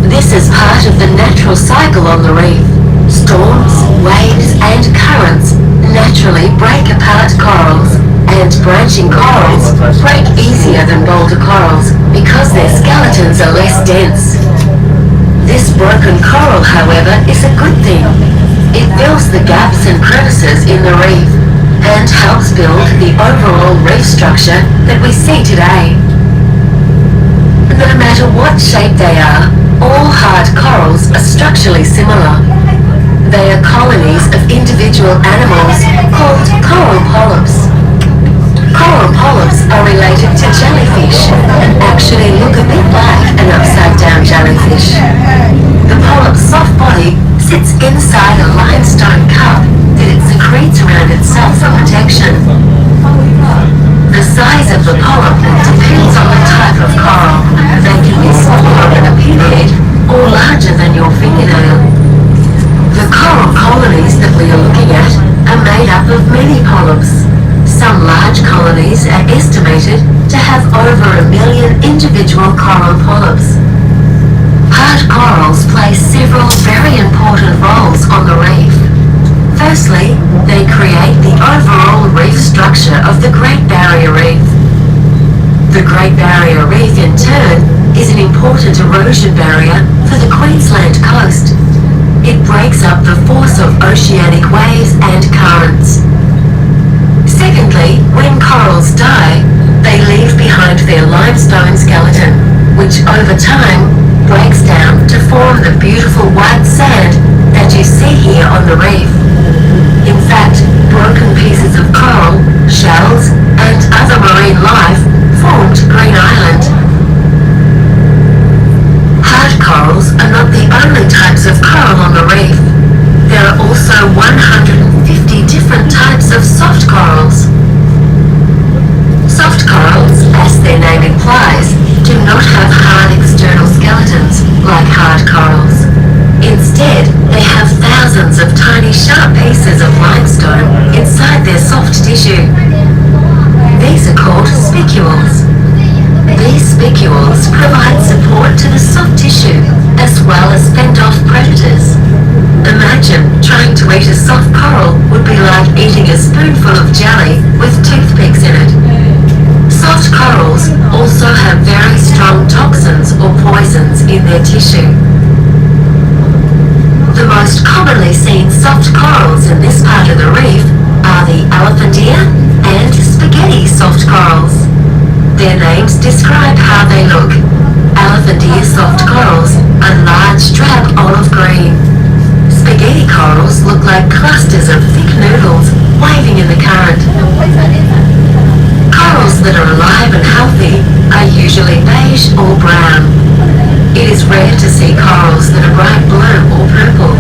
This is part of the natural cycle on the reef. Storms, waves and currents naturally break apart corals, and branching corals break easier than boulder corals because their skeletons are less dense. This broken coral, however, is a good thing. It fills the gaps and crevices in the reef and helps build the overall reef structure that we see today. No matter what shape they are, all hard corals are structurally similar. They are colonies of individual animals called coral polyps. Coral polyps are related to jellyfish and actually look a bit like an upside-down jellyfish. The polyp's soft body sits inside a limestone cup that it secretes around itself for protection. The size of the polyp depends on the type of coral. They can be smaller than a pinhead or larger than your fingernail. The coral colonies that we are looking at are made up of many polyps. Some large colonies are estimated to have over 1 million individual coral polyps. Hard corals play several very important roles on the reef. Firstly, they create the overall reef structure of the Great Barrier Reef. The Great Barrier Reef, in turn, is an important erosion barrier for the Queensland coast. It breaks up the force of oceanic waves and currents. Secondly, when corals die, they leave behind their limestone skeleton, which over time breaks down to form the beautiful white sand that you see here on the reef. In fact, broken pieces of coral, shells, and other marine life formed Green Island. Hard corals are not the only types of coral on the reef. There are also 150 different types of soft corals. Soft corals, as their name implies, do not have hard external skeletons like hard corals. Instead, they have thousands of tiny sharp pieces of limestone inside their soft tissue. These are called spicules. These spicules provide support to the soft tissue as well as fend off predators. Imagine trying to eat a soft coral would be like eating a spoonful of jelly with toothpicks in it. Soft corals also have very strong toxins or poisons in their tissue. The most commonly seen soft corals in this part of the reef are the elephantia and spaghetti soft corals. Their names describe how they look. Elephantia soft corals are large, drab olive green. Spaghetti corals look like clusters of thick noodles waving in the current. Corals that are alive and healthy are usually beige or brown. It is rare to see corals that are bright blue or purple.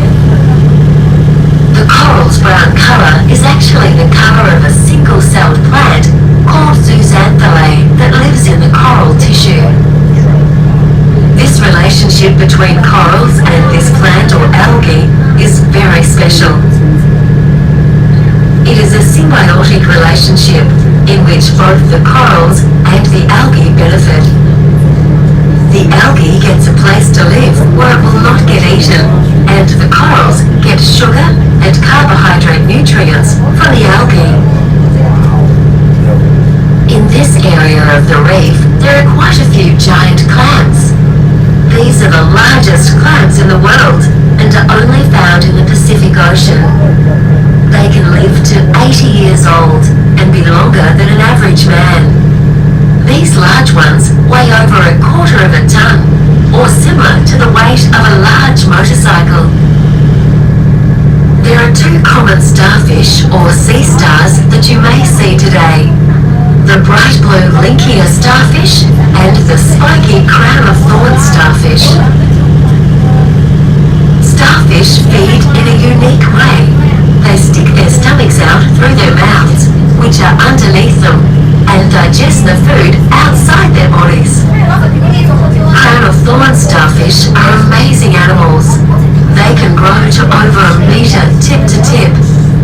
The coral's brown colour is actually the colour of a single-celled plant called zooxanthellae that lives in the coral tissue. This relationship between corals and this plant or algae is very special. It is a symbiotic relationship in which both the corals and the algae benefit. The algae gets a place to live where it will not get eaten, and the corals get sugar and carbohydrate nutrients from the algae. In this area of the reef, there are quite a few giant clams. These are the largest clams in the world and are only found in the Pacific Ocean. They can live to 80 years old and be longer than an average man. These large ones weigh over a quarter of a ton, or similar to the weight of a large motorcycle. There are two common starfish or sea stars that you may see today. The bright blue Linkia starfish and the spiky crown of thorns starfish. Starfish feed in a unique way. They stick their stomachs out through their mouths, which are underneath them, and digest the food outside their bodies. Crown of thorns thorn starfish are amazing animals. They can grow to over a metre tip to tip,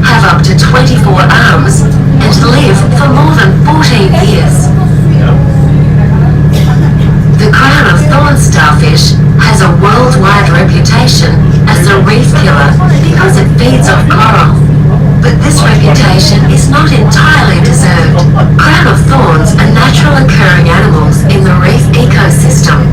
have up to 24 arms, and live for more than 14 years. The crown of thorn starfish has a worldwide reputation as a reef killer because it feeds off coral. But this reputation is not entirely deserved. Crown of thorns are natural occurring animals in the reef ecosystem.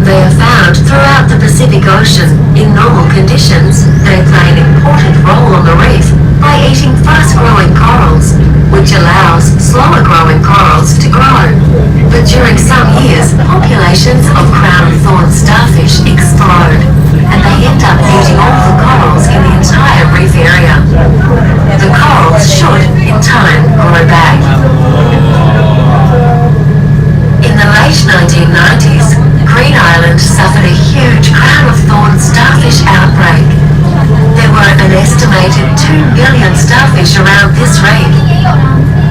They are found throughout the Pacific Ocean. In normal conditions, they play an important role on the reef by eating fast-growing corals, which allows slower-growing corals to grow. But during some years, populations of crown of thorn starfish explode, and they end up eating all the corals in the entire reef area. The corals should, in time, grow back. In the late 1990s, Green Island suffered a huge crown of thorn starfish outbreak. There were an estimated 2 billion starfish around this reef.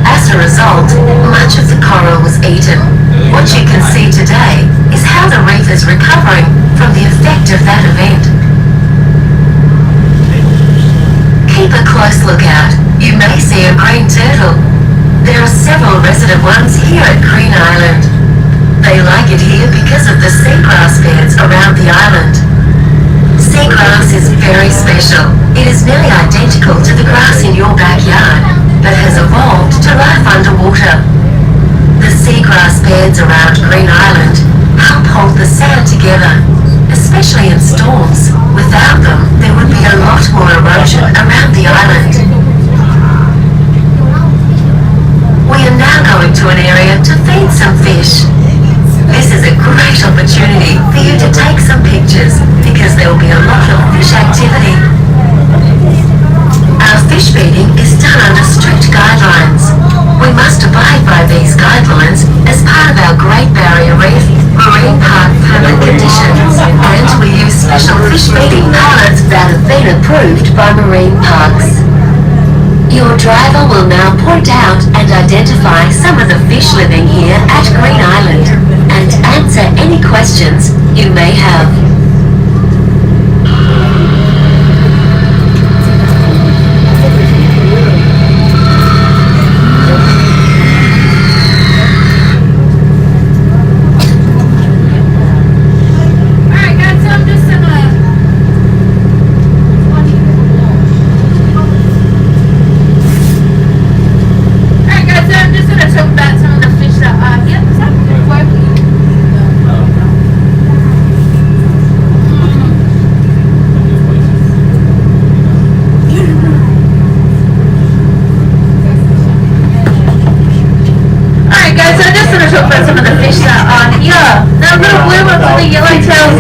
As a result, much of the coral was eaten. What you can see today is how the reef is recovering from the effect of that event. Keep a close lookout. You may see a green turtle. There are several resident ones here at Green Island. They like it here because of the seagrass beds around the island. Seagrass is very special. It is nearly identical to the grass in your backyard, but has evolved to life underwater. The seagrass beds around Green Island help hold the sand together, especially in storms. Without them, there would be a lot more erosion around the island. We are now going to an area to feed some fish. This is a great opportunity for you to take some pictures because there will be a lot of fish activity. Our fish feeding is done under strict guidelines. We must abide by these guidelines as part of our Great Barrier Reef Marine Park permit conditions, and we use special fish feeding pilots that have been approved by marine parks. Your driver will now point out and identify some of the fish living here at Green Island and answer any questions you may have.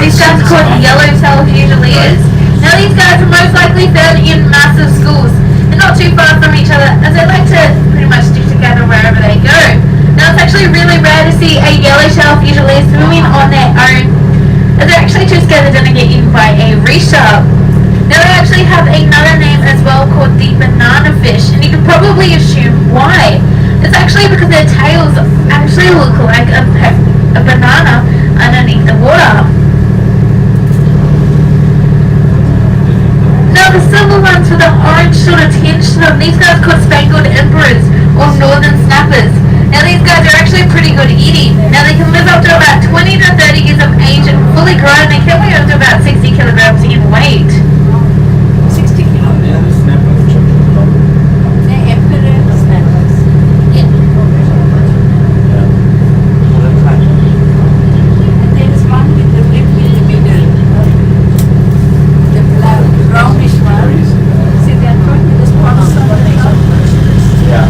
These guys are called yellowtail fusiliers. Now these guys are most likely found in massive schools. They're not too far from each other as they like to pretty much stick together wherever they go. Now it's actually really rare to see a yellowtail fusilier swimming on their own, as they're actually too scared they're going to get eaten by a reef shark. Now they actually have another name as well called the banana fish, and you can probably assume why. It's actually because their tails actually look like a banana underneath the water. Now the silver ones with the orange sort of tinge to them, these guys are called spangled emperors or northern snappers. Now these guys are actually pretty good eating. Now they can live up to about 20 to 30 years of age and fully grown. They can weigh up to about 60 kilograms in weight. 60 kilograms? They're emperor snappers. Yeah. And there's one with the rib in the middle. The brownish one. See that one with the spots on the top? Yeah.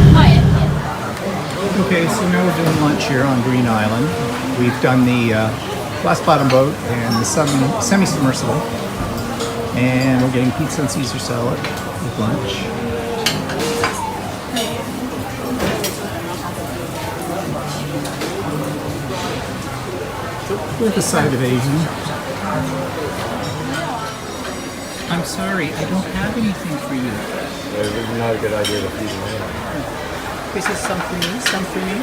Okay, so now we're doing lunch here on Green Island. We've done the glass bottom boat and the semi-submersible. And we're getting pizza and Caesar salad with lunch. With a side of Asian. I'm sorry, I don't have anything for you. It's not a good idea to feed them in. This is some for me, some for you.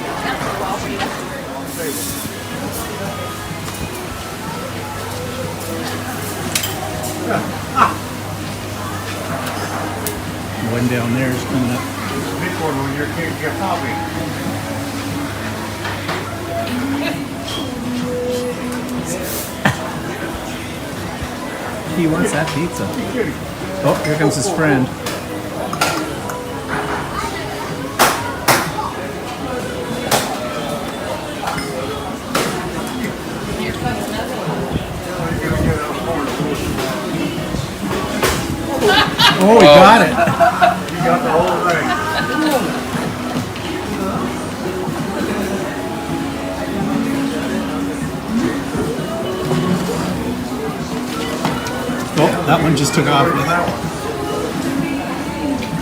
One down there is coming up. Big one when you're getting your coffee. He wants that pizza. Oh, here comes his friend. Oh, we got it. You got the whole thing. Oh, that one just took off.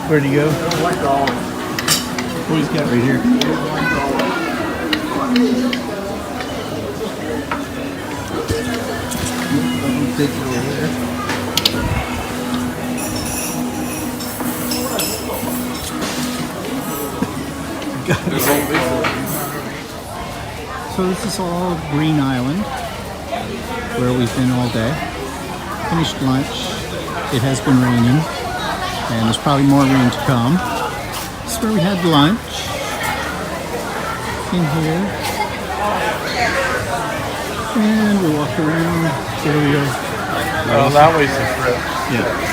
Where'd he go? Oh, he's got right here. Take it over there. So this is all Green Island, where we've been all day. Finished lunch. It has been raining, and there's probably more rain to come. This is where we had lunch. In here. And we walk around. There we go. Oh, that way's the trip. Yeah.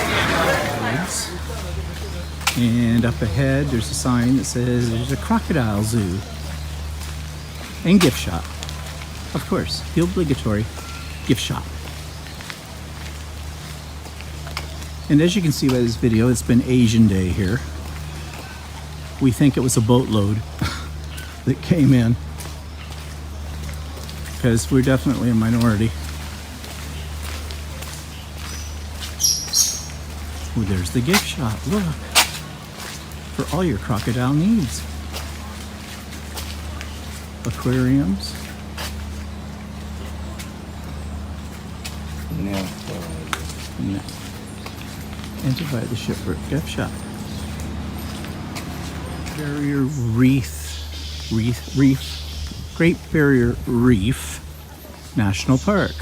And up ahead, there's a sign that says there's a crocodile zoo and gift shop. Of course, the obligatory gift shop. And as you can see by this video, it's been Asian Day here. We think it was a boatload that came in, because we're definitely a minority. Oh, there's the gift shop. Look. For all your crocodile needs. Aquariums. Yeah. No. Entered by the Shipwreck Gift Shop. Barrier Reef. Great Barrier Reef National Park.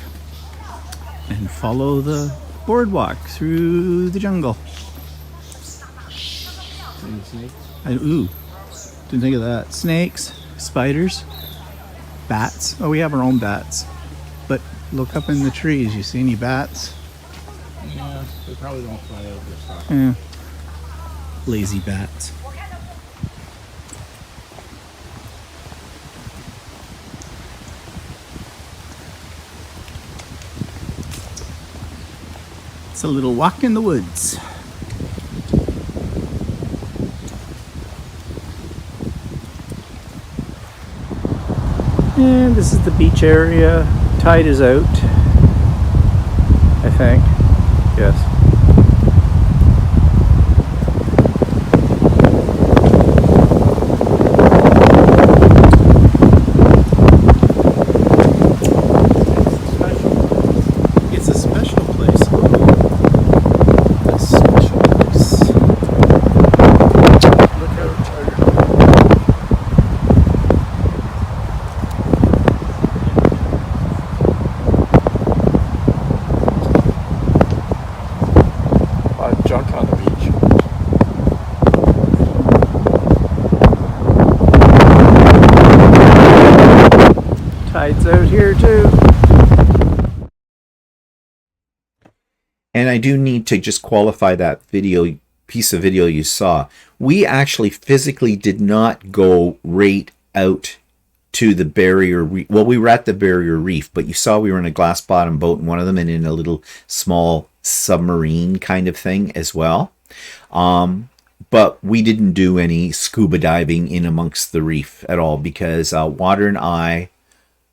And follow the boardwalk through the jungle. Ooh, didn't think of that. Snakes, spiders, bats. Oh, we have our own bats. But look up in the trees. You see any bats? Yeah, they probably don't fly over this side. Yeah. Lazy bats. It's a little walk in the woods. And this is the beach area. Tide is out, I think. Yes. It's a special place. A special place. Look out. Junk on the beach. Tide's out here too. And I do need to just qualify that piece of video you saw. We actually physically did not go right out to the barrier reef. Well, we were at the barrier reef, but you saw we were in a glass bottom boat in one of them and in a little small submarine kind of thing as well. But we didn't do any scuba diving in amongst the reef at all, because water and I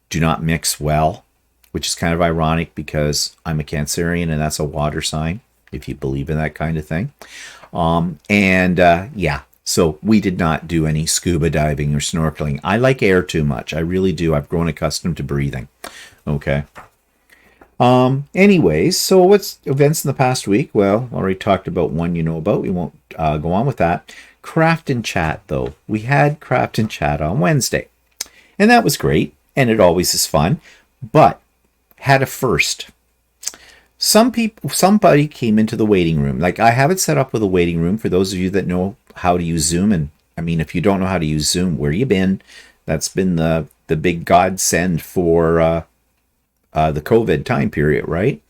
do not mix well, which is kind of ironic because I'm a Cancerian and that's a water sign, if you believe in that kind of thing. Yeah, so we did not do any scuba diving or snorkeling. I like air too much. I really do. I've grown accustomed to breathing. Okay. Anyways, so what's events in the past week? Well, already talked about one you know about. We won't go on with that. Craft and Chat, though. We had Craft and Chat on Wednesday. And that was great. And it always is fun. But had a first. somebody came into the waiting room. Like, I have it set up with a waiting room for those of you that know how to use Zoom. And I mean, if you don't know how to use Zoom, where you been? That's been the big godsend for the COVID time period, right?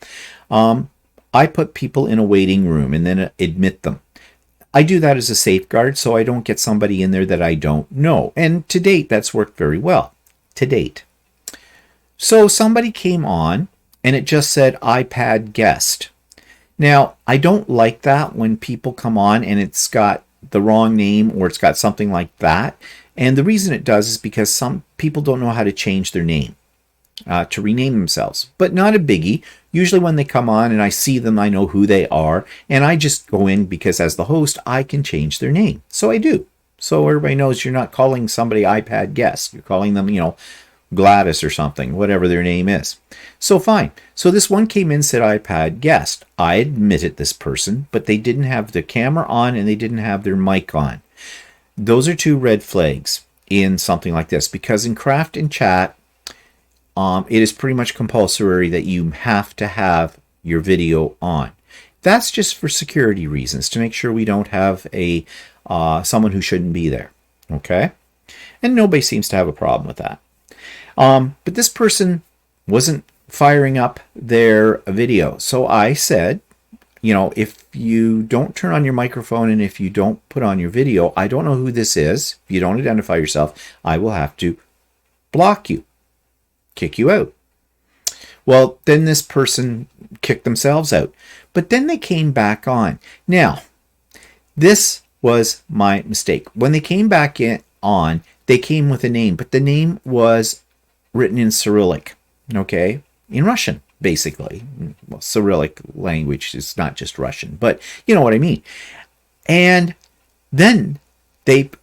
I put people in a waiting room and then admit them. I do that as a safeguard so I don't get somebody in there that I don't know. And to date, that's worked very well. To date. So somebody came on and it just said iPad guest. Now, I don't like that when people come on and it's got the wrong name or it's got something like that. And the reason it does is because some people don't know how to change their name, to rename themselves. But not a biggie. Usually when they come on and I see them, I know who they are. And I just go in because as the host, I can change their name. So I do. So everybody knows you're not calling somebody iPad guest. You're calling them, Gladys or something, whatever their name is. So fine. So this one came in and said iPad guest. I admitted this person, but they didn't have the camera on and they didn't have their mic on. Those are two red flags in something like this, because in Craft and Chat, it is pretty much compulsory that you have to have your video on. That's just for security reasons, to make sure we don't have a someone who shouldn't be there. Okay? And nobody seems to have a problem with that. But this person wasn't firing up their video. So I said, if you don't turn on your microphone and if you don't put on your video, I don't know who this is. If you don't identify yourself, I will have to block you, kick you out. Well, then this person kicked themselves out. But then they came back on. Now, this was my mistake. When they came back on, they came with a name, but the name was written in Cyrillic, okay? In Russian, basically. Well, Cyrillic language is not just Russian, but you know what I mean. And then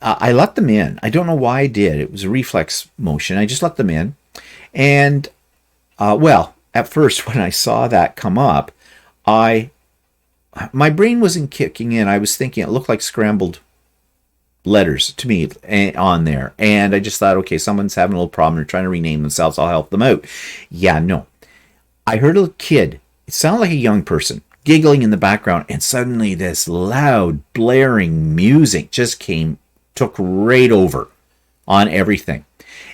I let them in. I don't know why I did. It was a reflex motion. I just let them in. And, at first when I saw that come up, my brain wasn't kicking in. I was thinking it looked like scrambled letters to me on there. And I just thought, okay, someone's having a little problem. They're trying to rename themselves. I'll help them out. Yeah, no. I heard a kid, it sounded like a young person, giggling in the background. And suddenly this loud, blaring music just took right over on everything.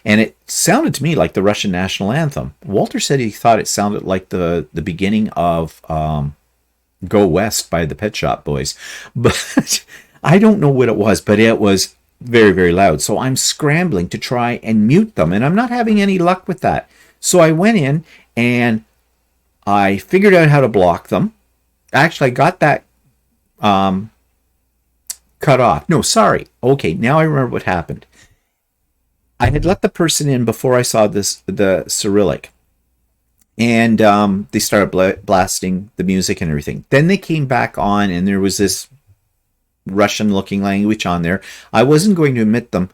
And it sounded to me like the Russian national anthem. Walter said he thought it sounded like the beginning of Go West by the Pet Shop Boys. But I don't know what it was, but it was very, very loud. So I'm scrambling to try and mute them, and I'm not having any luck with that. So I went in and I figured out how to block them. Actually, I got that cut off. No, sorry. Okay, now I remember what happened. I had let the person in before I saw the Cyrillic. And they started blasting the music and everything. Then they came back on, and there was this Russian-looking language on there. I wasn't going to admit them,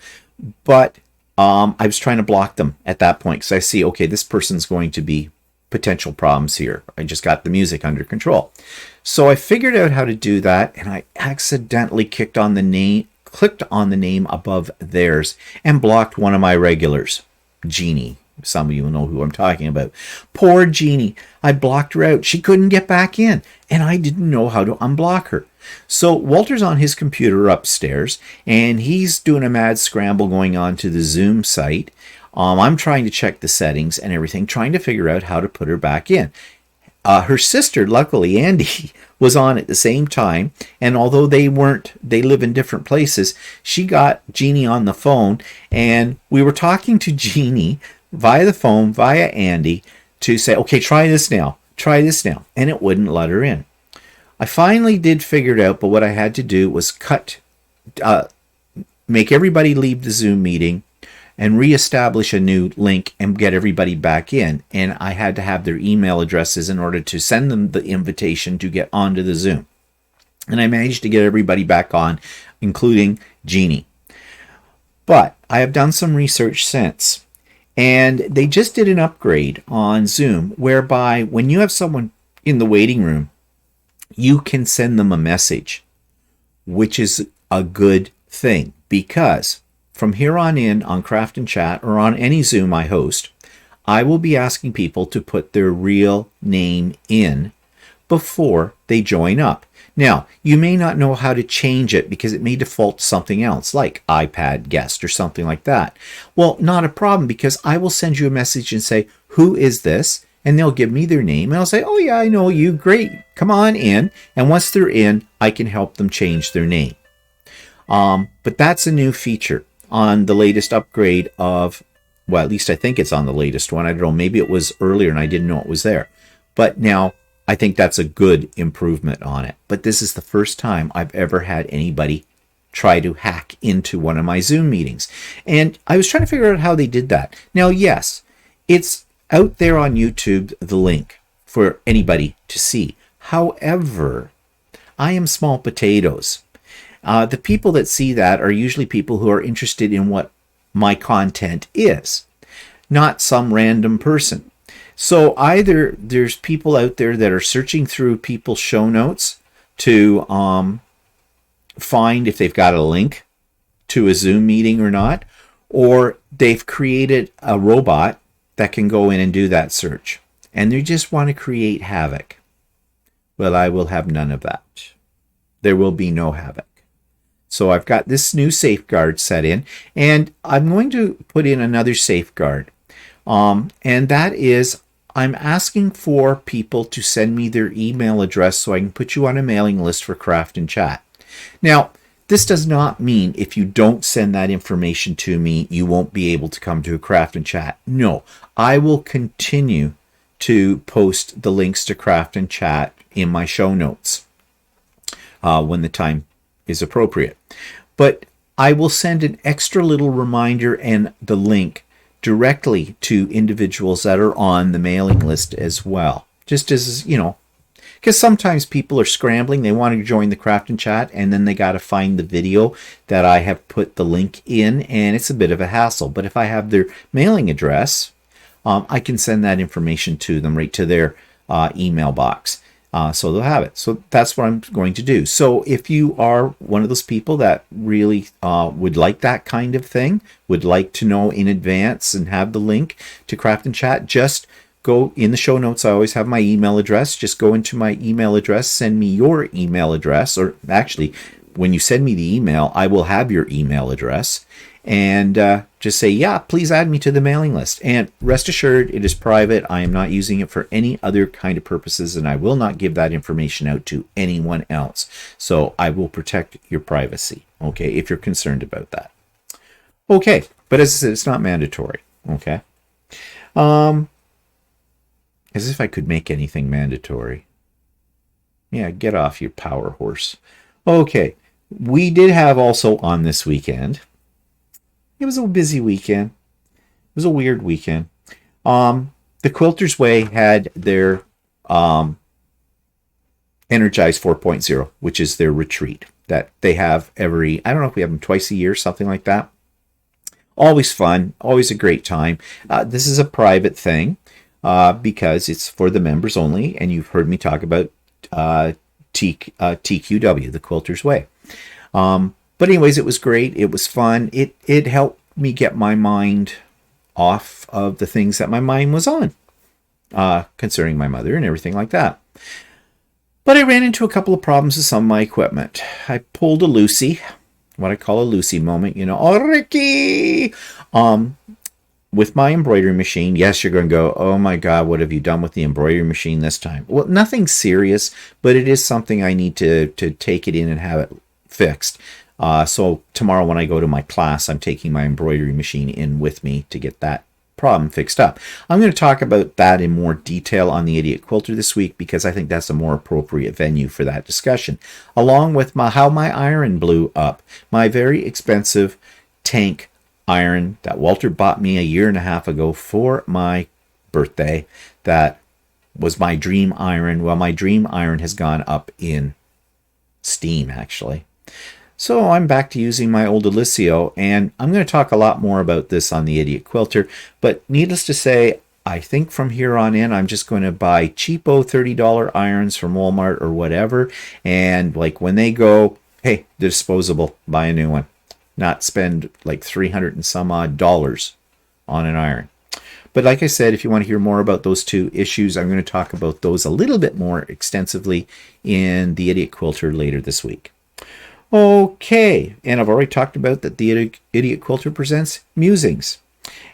but I was trying to block them at that point because I see, okay, this person's going to be potential problems here. I just got the music under control. So I figured out how to do that, and I accidentally clicked on the name above theirs and blocked one of my regulars, Jeannie. Some of you know who I'm talking about. Poor Jeannie. I blocked her out. She couldn't get back in, and I didn't know how to unblock her. So Walter's on his computer upstairs, and he's doing a mad scramble going on to the Zoom site. I'm trying to check the settings and everything, trying to figure out how to put her back in. Her sister, luckily, Andy, was on at the same time, and although they live in different places, she got Jeannie on the phone, and we were talking to Jeannie via the phone, via Andy, to say, okay, try this now, and it wouldn't let her in. I finally did figure it out, but what I had to do was make everybody leave the Zoom meeting and reestablish a new link and get everybody back in. And I had to have their email addresses in order to send them the invitation to get onto the Zoom. And I managed to get everybody back on, including Jeannie. But I have done some research since, and they just did an upgrade on Zoom whereby when you have someone in the waiting room, you can send them a message, which is a good thing, because from here on in on Craft and Chat or on any Zoom I host, I will be asking people to put their real name in before they join up. Now, you may not know how to change it because it may default to something else, like iPad guest or something like that. Well, not a problem, because I will send you a message and say, who is this? And they'll give me their name, and I'll say, oh yeah, I know you, great, come on in. And once they're in, I can help them change their name. But that's a new feature on the latest upgrade of, well, at least I think it's on the latest one. I don't know, maybe it was earlier and I didn't know it was there. But now I think that's a good improvement on it. But this is the first time I've ever had anybody try to hack into one of my Zoom meetings. And I was trying to figure out how they did that. Now, yes, it's out there on YouTube, the link for anybody to see. However, I am small potatoes. The people that see that are usually people who are interested in what my content is, not some random person. So either there's people out there that are searching through people's show notes to find if they've got a link to a Zoom meeting or not, or they've created a robot that can go in and do that search, and they just want to create havoc. Well, I will have none of that. There will be no havoc. So I've got this new safeguard set in, and I'm going to put in another safeguard. And that is, I'm asking for people to send me their email address so I can put you on a mailing list for Craft and Chat. Now, this does not mean if you don't send that information to me, you won't be able to come to a Craft and Chat. No, I will continue to post the links to Craft and Chat in my show notes when the time is appropriate. But I will send an extra little reminder and the link directly to individuals that are on the mailing list as well. Just as, you know, because sometimes people are scrambling, they want to join the Craft and Chat, and then they got to find the video that I have put the link in, and it's a bit of a hassle. But if I have their mailing address, I can send that information to them right to their email box. So they'll have it. So that's what I'm going to do. So if you are one of those people that really would like that kind of thing, would like to know in advance and have the link to Craft and Chat, just go in the show notes. I always have my email address. Just go into my email address, send me your email address, or actually, when you send me the email, I will have your email address, and just say, yeah, please add me to the mailing list. And rest assured, it is private. I am not using it for any other kind of purposes, and I will not give that information out to anyone else. So I will protect your privacy, okay, if you're concerned about that. Okay, but as I said, it's not mandatory, okay? As if I could make anything mandatory. Yeah, get off your power horse. Okay, we did have also on this weekend, it was a busy weekend. It was a weird weekend. The Quilter's Way had their Energize 4.0, which is their retreat that they have every, I don't know if we have them twice a year, something like that. Always fun, always a great time. This is a private thing because it's for the members only, and you've heard me talk about TQW, the Quilter's Way. But anyways, it was great. It was fun. It helped me get my mind off of the things that my mind was on concerning my mother and everything like that. But I ran into a couple of problems with some of my equipment. I pulled a Lucy, what I call a Lucy moment, you know, oh, Ricky! With my embroidery machine. Yes, you're going to go, oh my God, what have you done with the embroidery machine this time? Well, nothing serious, but it is something I need to take it in and have it fixed. So tomorrow when I go to my class, I'm taking my embroidery machine in with me to get that problem fixed up. I'm going to talk about that in more detail on the Idiot Quilter this week because I think that's a more appropriate venue for that discussion. Along with how my iron blew up. My very expensive tank iron that Walter bought me a year and a half ago for my birthday. That was my dream iron. Well, my dream iron has gone up in steam, actually. So I'm back to using my old Alicio, and I'm going to talk a lot more about this on the Idiot Quilter, but needless to say, I think from here on in, I'm just going to buy cheapo $30 irons from Walmart or whatever, and like when they go, hey, they're disposable, buy a new one. Not spend like $300 and some odd on an iron. But like I said, if you want to hear more about those two issues, I'm going to talk about those a little bit more extensively in the Idiot Quilter later this week. Okay, and I've already talked about that the Idiot Quilter presents Musings.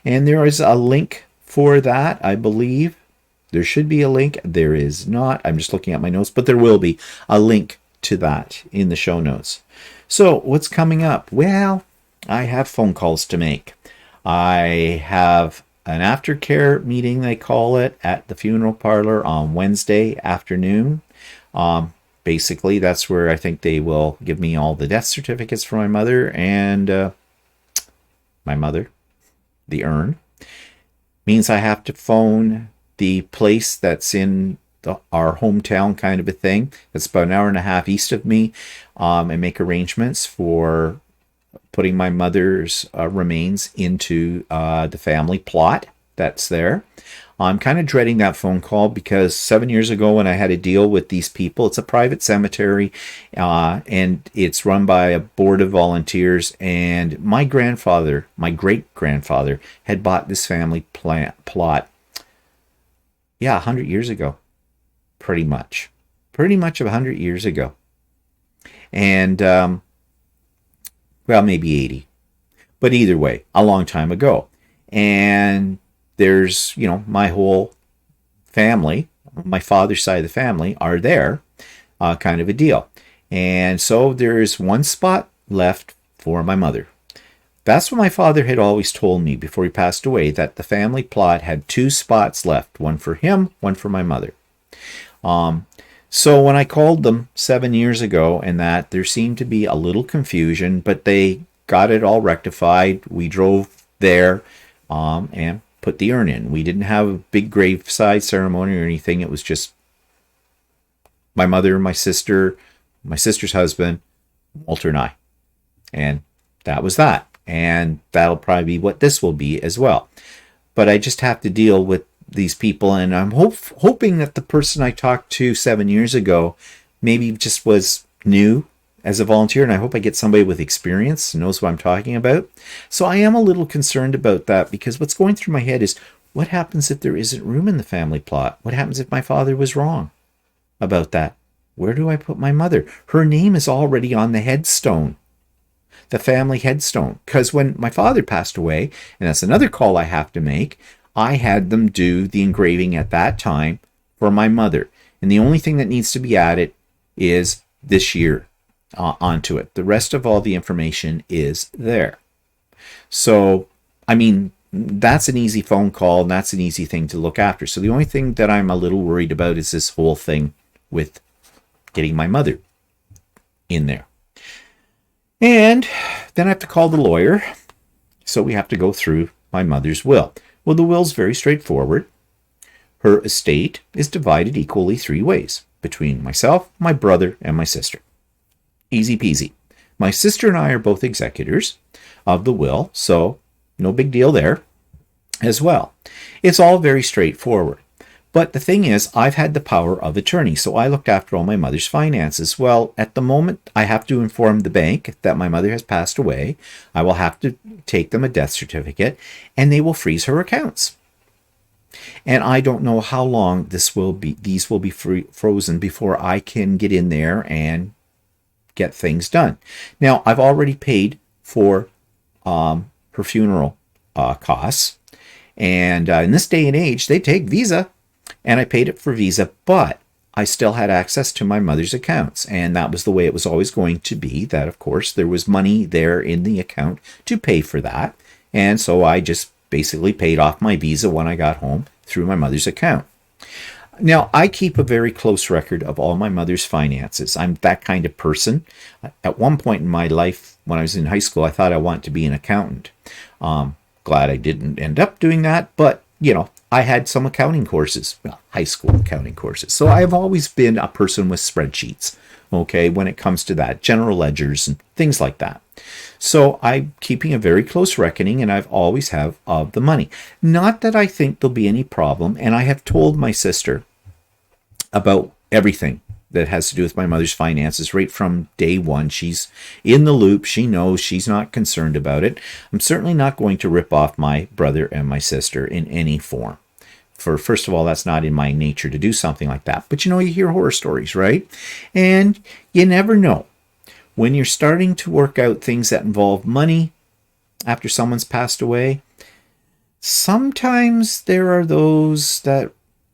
And there is a link for that, I believe. There should be a link. There is not. I'm just looking at my notes, but there will be a link to that in the show notes. So what's coming up? Well, I have phone calls to make. I have an aftercare meeting, they call it, at the funeral parlor on Wednesday afternoon. Basically, that's where I think they will give me all the death certificates for my mother and the urn. Means I have to phone the place that's in our hometown, kind of a thing. That's about an hour and a half east of me, and make arrangements for putting my mother's remains into the family plot that's there. I'm kind of dreading that phone call because 7 years ago when I had to deal with these people, it's a private cemetery and it's run by a board of volunteers. And my great-grandfather had bought this family plot, 100 years ago, pretty much 100 years ago. And, maybe 80. But either way, a long time ago. And there's, my whole family, my father's side of the family are there, kind of a deal. And so there's one spot left for my mother. That's what my father had always told me before he passed away, that the family plot had 2 spots left, one for him, one for my mother. So when I called them 7 years ago and that, there seemed to be a little confusion, but they got it all rectified. We drove there and put the urn in. We didn't have a big graveside ceremony or anything. It was just my mother, my sister's husband, Walter, and I. And that was that. And that'll probably be what this will be as well. But I just have to deal with these people, and I'm hoping that the person I talked to 7 years ago maybe just was new as a volunteer, and I hope I get somebody with experience, knows what I'm talking about. So I am a little concerned about that, because what's going through my head is, what happens if there isn't room in the family plot? What happens if my father was wrong about that? Where do I put my mother? Her name is already on the headstone, the family headstone, because when my father passed away, and that's another call I have to make, I had them do the engraving at that time for my mother. And the only thing that needs to be added is this year onto it. The rest of all the information is there. So, that's an easy phone call, and that's an easy thing to look after. So the only thing that I'm a little worried about is this whole thing with getting my mother in there. And then I have to call the lawyer. So we have to go through my mother's will. Well, the will's very straightforward. Her estate is divided equally 3 ways, between myself, my brother, and my sister. Easy peasy. My sister and I are both executors of the will, so no big deal there as well. It's all very straightforward. But the thing is, I've had the power of attorney, so I looked after all my mother's finances. Well, at the moment, I have to inform the bank that my mother has passed away. I will have to take them a death certificate, and they will freeze her accounts. And I don't know how long these will be frozen before I can get in there and get things done. Now, I've already paid for her funeral costs, and in this day and age, they take Visa. And I paid it for Visa, but I still had access to my mother's accounts. And that was the way it was always going to be, that, of course, there was money there in the account to pay for that. And so I just basically paid off my Visa when I got home through my mother's account. Now, I keep a very close record of all my mother's finances. I'm that kind of person. At one point in my life, when I was in high school, I thought I wanted to be an accountant. Glad I didn't end up doing that, but, I had some accounting courses, high school accounting courses. So I have always been a person with spreadsheets, okay, when it comes to that, general ledgers and things like that. So I'm keeping a very close reckoning, and I've always have of the money. Not that I think there'll be any problem, and I have told my sister about everything that has to do with my mother's finances right from day one. She's in the loop. She knows. She's not concerned about it. I'm certainly not going to rip off my brother and my sister in any form. First of all, that's not in my nature to do something like that. But you hear horror stories, right? And you never know. When you're starting to work out things that involve money after someone's passed away, sometimes there are those that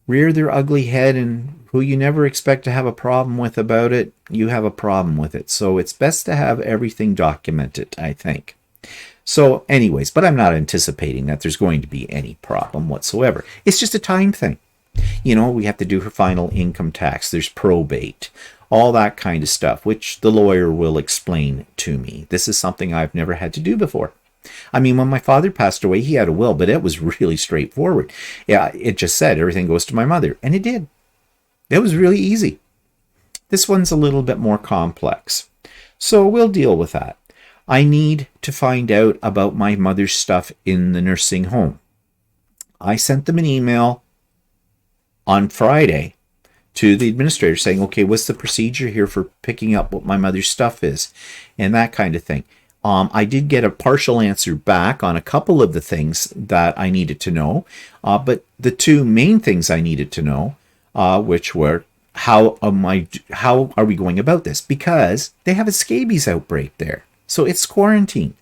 rear their ugly head, and who you never expect to have a problem with about it, you have a problem with it. So it's best to have everything documented, I think. So anyways, but I'm not anticipating that there's going to be any problem whatsoever. It's just a time thing. We have to do her final income tax. There's probate, all that kind of stuff, which the lawyer will explain to me. This is something I've never had to do before. I mean, when my father passed away, he had a will, but it was really straightforward. Yeah, it just said everything goes to my mother, and it did. It was really easy. This one's a little bit more complex, so we'll deal with that. I need to find out about my mother's stuff in the nursing home. I sent them an email on Friday to the administrator saying, okay, what's the procedure here for picking up what my mother's stuff is, and that kind of thing. I did get a partial answer back on a couple of the things that I needed to know, but the two main things I needed to know, which were how are we going about this? Because they have a scabies outbreak there, so it's quarantined.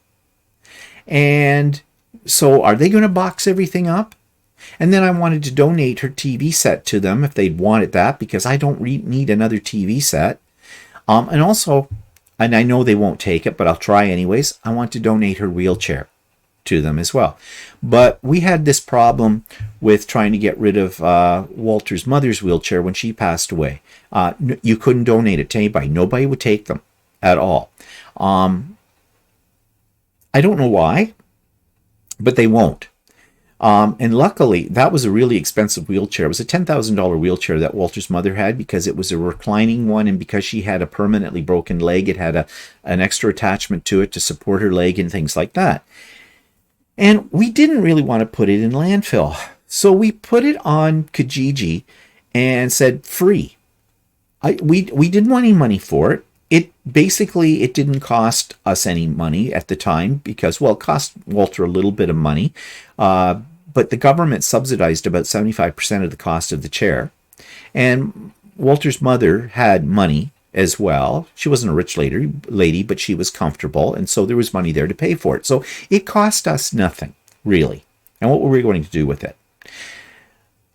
And so are they going to box everything up? And then I wanted to donate her TV set to them if they'd wanted that, because I don't need another TV set. And also, and I know they won't take it, but I'll try anyways, I want to donate her wheelchair to them as well. But we had this problem with trying to get rid of Walter's mother's wheelchair when she passed away. You couldn't donate it to anybody. Nobody would take them at all. I don't know why, but they won't. And luckily, that was a really expensive wheelchair. It was a $10,000 wheelchair that Walter's mother had, because it was a reclining one, and because she had a permanently broken leg, it had an extra attachment to it to support her leg and things like that. And we didn't really want to put it in landfill. So we put it on Kijiji and said free. We didn't want any money for it. It didn't cost us any money at the time because, well, it cost Walter a little bit of money, but the government subsidized about 75% of the cost of the chair. And Walter's mother had money as well. She wasn't a rich lady, but she was comfortable, and so there was money there to pay for it. So it cost us nothing, really. And what were we going to do with it?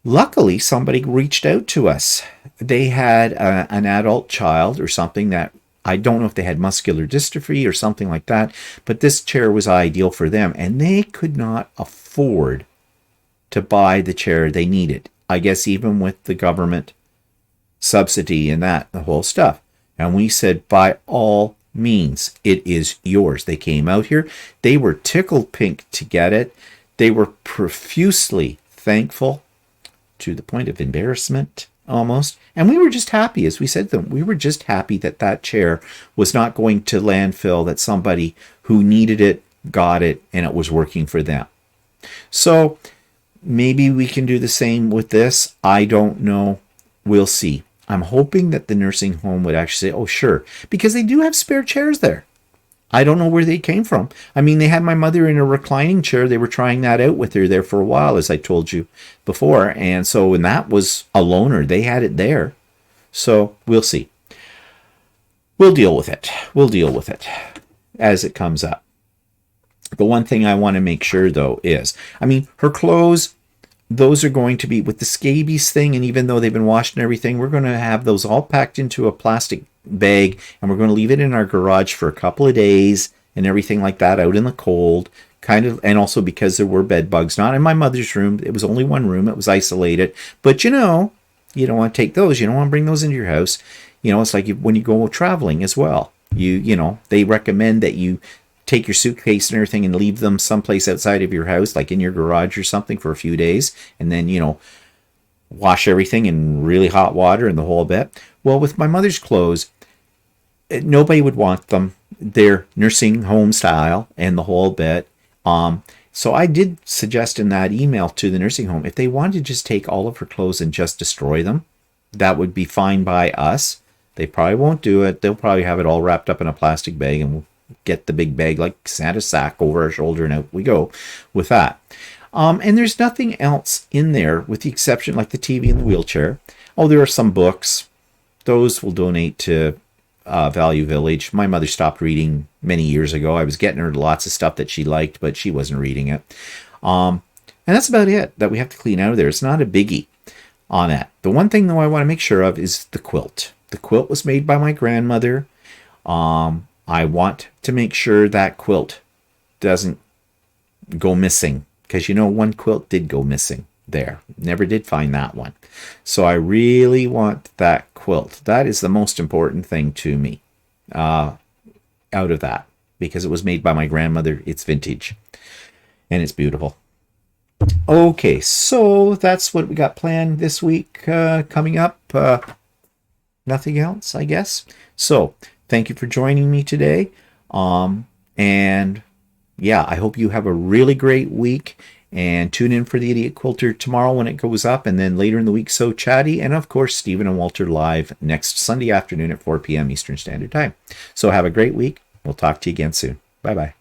Luckily, somebody reached out to us. They had an adult child or something that, I don't know if they had muscular dystrophy or something like that, but this chair was ideal for them, and they could not afford to buy the chair they needed. I guess even with the government subsidy and the whole stuff. And we said, by all means, it is yours. They came out here. They were tickled pink to get it. They were profusely thankful to the point of embarrassment almost. And we were just happy, as we said to them, we were just happy that that chair was not going to landfill, that somebody who needed it got it and it was working for them. So maybe we can do the same with this. I don't know. We'll see. I'm hoping that the nursing home would actually say, oh, sure, because they do have spare chairs there. I don't know where they came from. I mean, they had my mother in a reclining chair. They were trying that out with her there for a while, as I told you before. And so, and that was a loaner. They had it there. So we'll see. We'll deal with it. We'll deal with it as it comes up. The one thing I want to make sure, though, is, I mean, her clothes, those are going to be with the scabies thing, and even though they've been washed and everything, we're going to have those all packed into a plastic bag, and we're going to leave it in our garage for a couple of days and everything like that, out in the cold, kind of. And also because there were bed bugs, not in my mother's room. It was only one room. It was isolated. But you don't want to take those. You don't want to bring those into your house. It's like when you go traveling as well. They recommend that you take your suitcase and everything and leave them someplace outside of your house, like in your garage or something, for a few days, and then, wash everything in really hot water and the whole bit. Well, with my mother's clothes, nobody would want them. They're nursing home style and the whole bit. So I did suggest in that email to the nursing home, if they wanted to just take all of her clothes and just destroy them, that would be fine by us. They probably won't do it. They'll probably have it all wrapped up in a plastic bag, and we'll get the big bag like Santa's sack over our shoulder, and out we go with that. And there's nothing else in there with the exception like the TV and the wheelchair. Oh, there are some books. Those will donate to Value Village. My mother stopped reading many years ago. I was getting her lots of stuff that she liked, but she wasn't reading it. And that's about it that we have to clean out of there. It's not a biggie on that. The one thing, though, I want to make sure of is the quilt. The quilt was made by my grandmother. I want to make sure that quilt doesn't go missing, because one quilt did go missing there. Never did find that one. So I really want that quilt. That is the most important thing to me out of that, because it was made by my grandmother. It's vintage and it's beautiful. Okay, so that's what we got planned this week coming up. Nothing else, I guess. So thank you for joining me today. And yeah, I hope you have a really great week. And tune in for the Idiot Quilter tomorrow when it goes up, and then later in the week, So Chatty, and of course, Stephen and Walter live next Sunday afternoon at 4 p.m. Eastern Standard Time. So have a great week. We'll talk to you again soon. Bye-bye.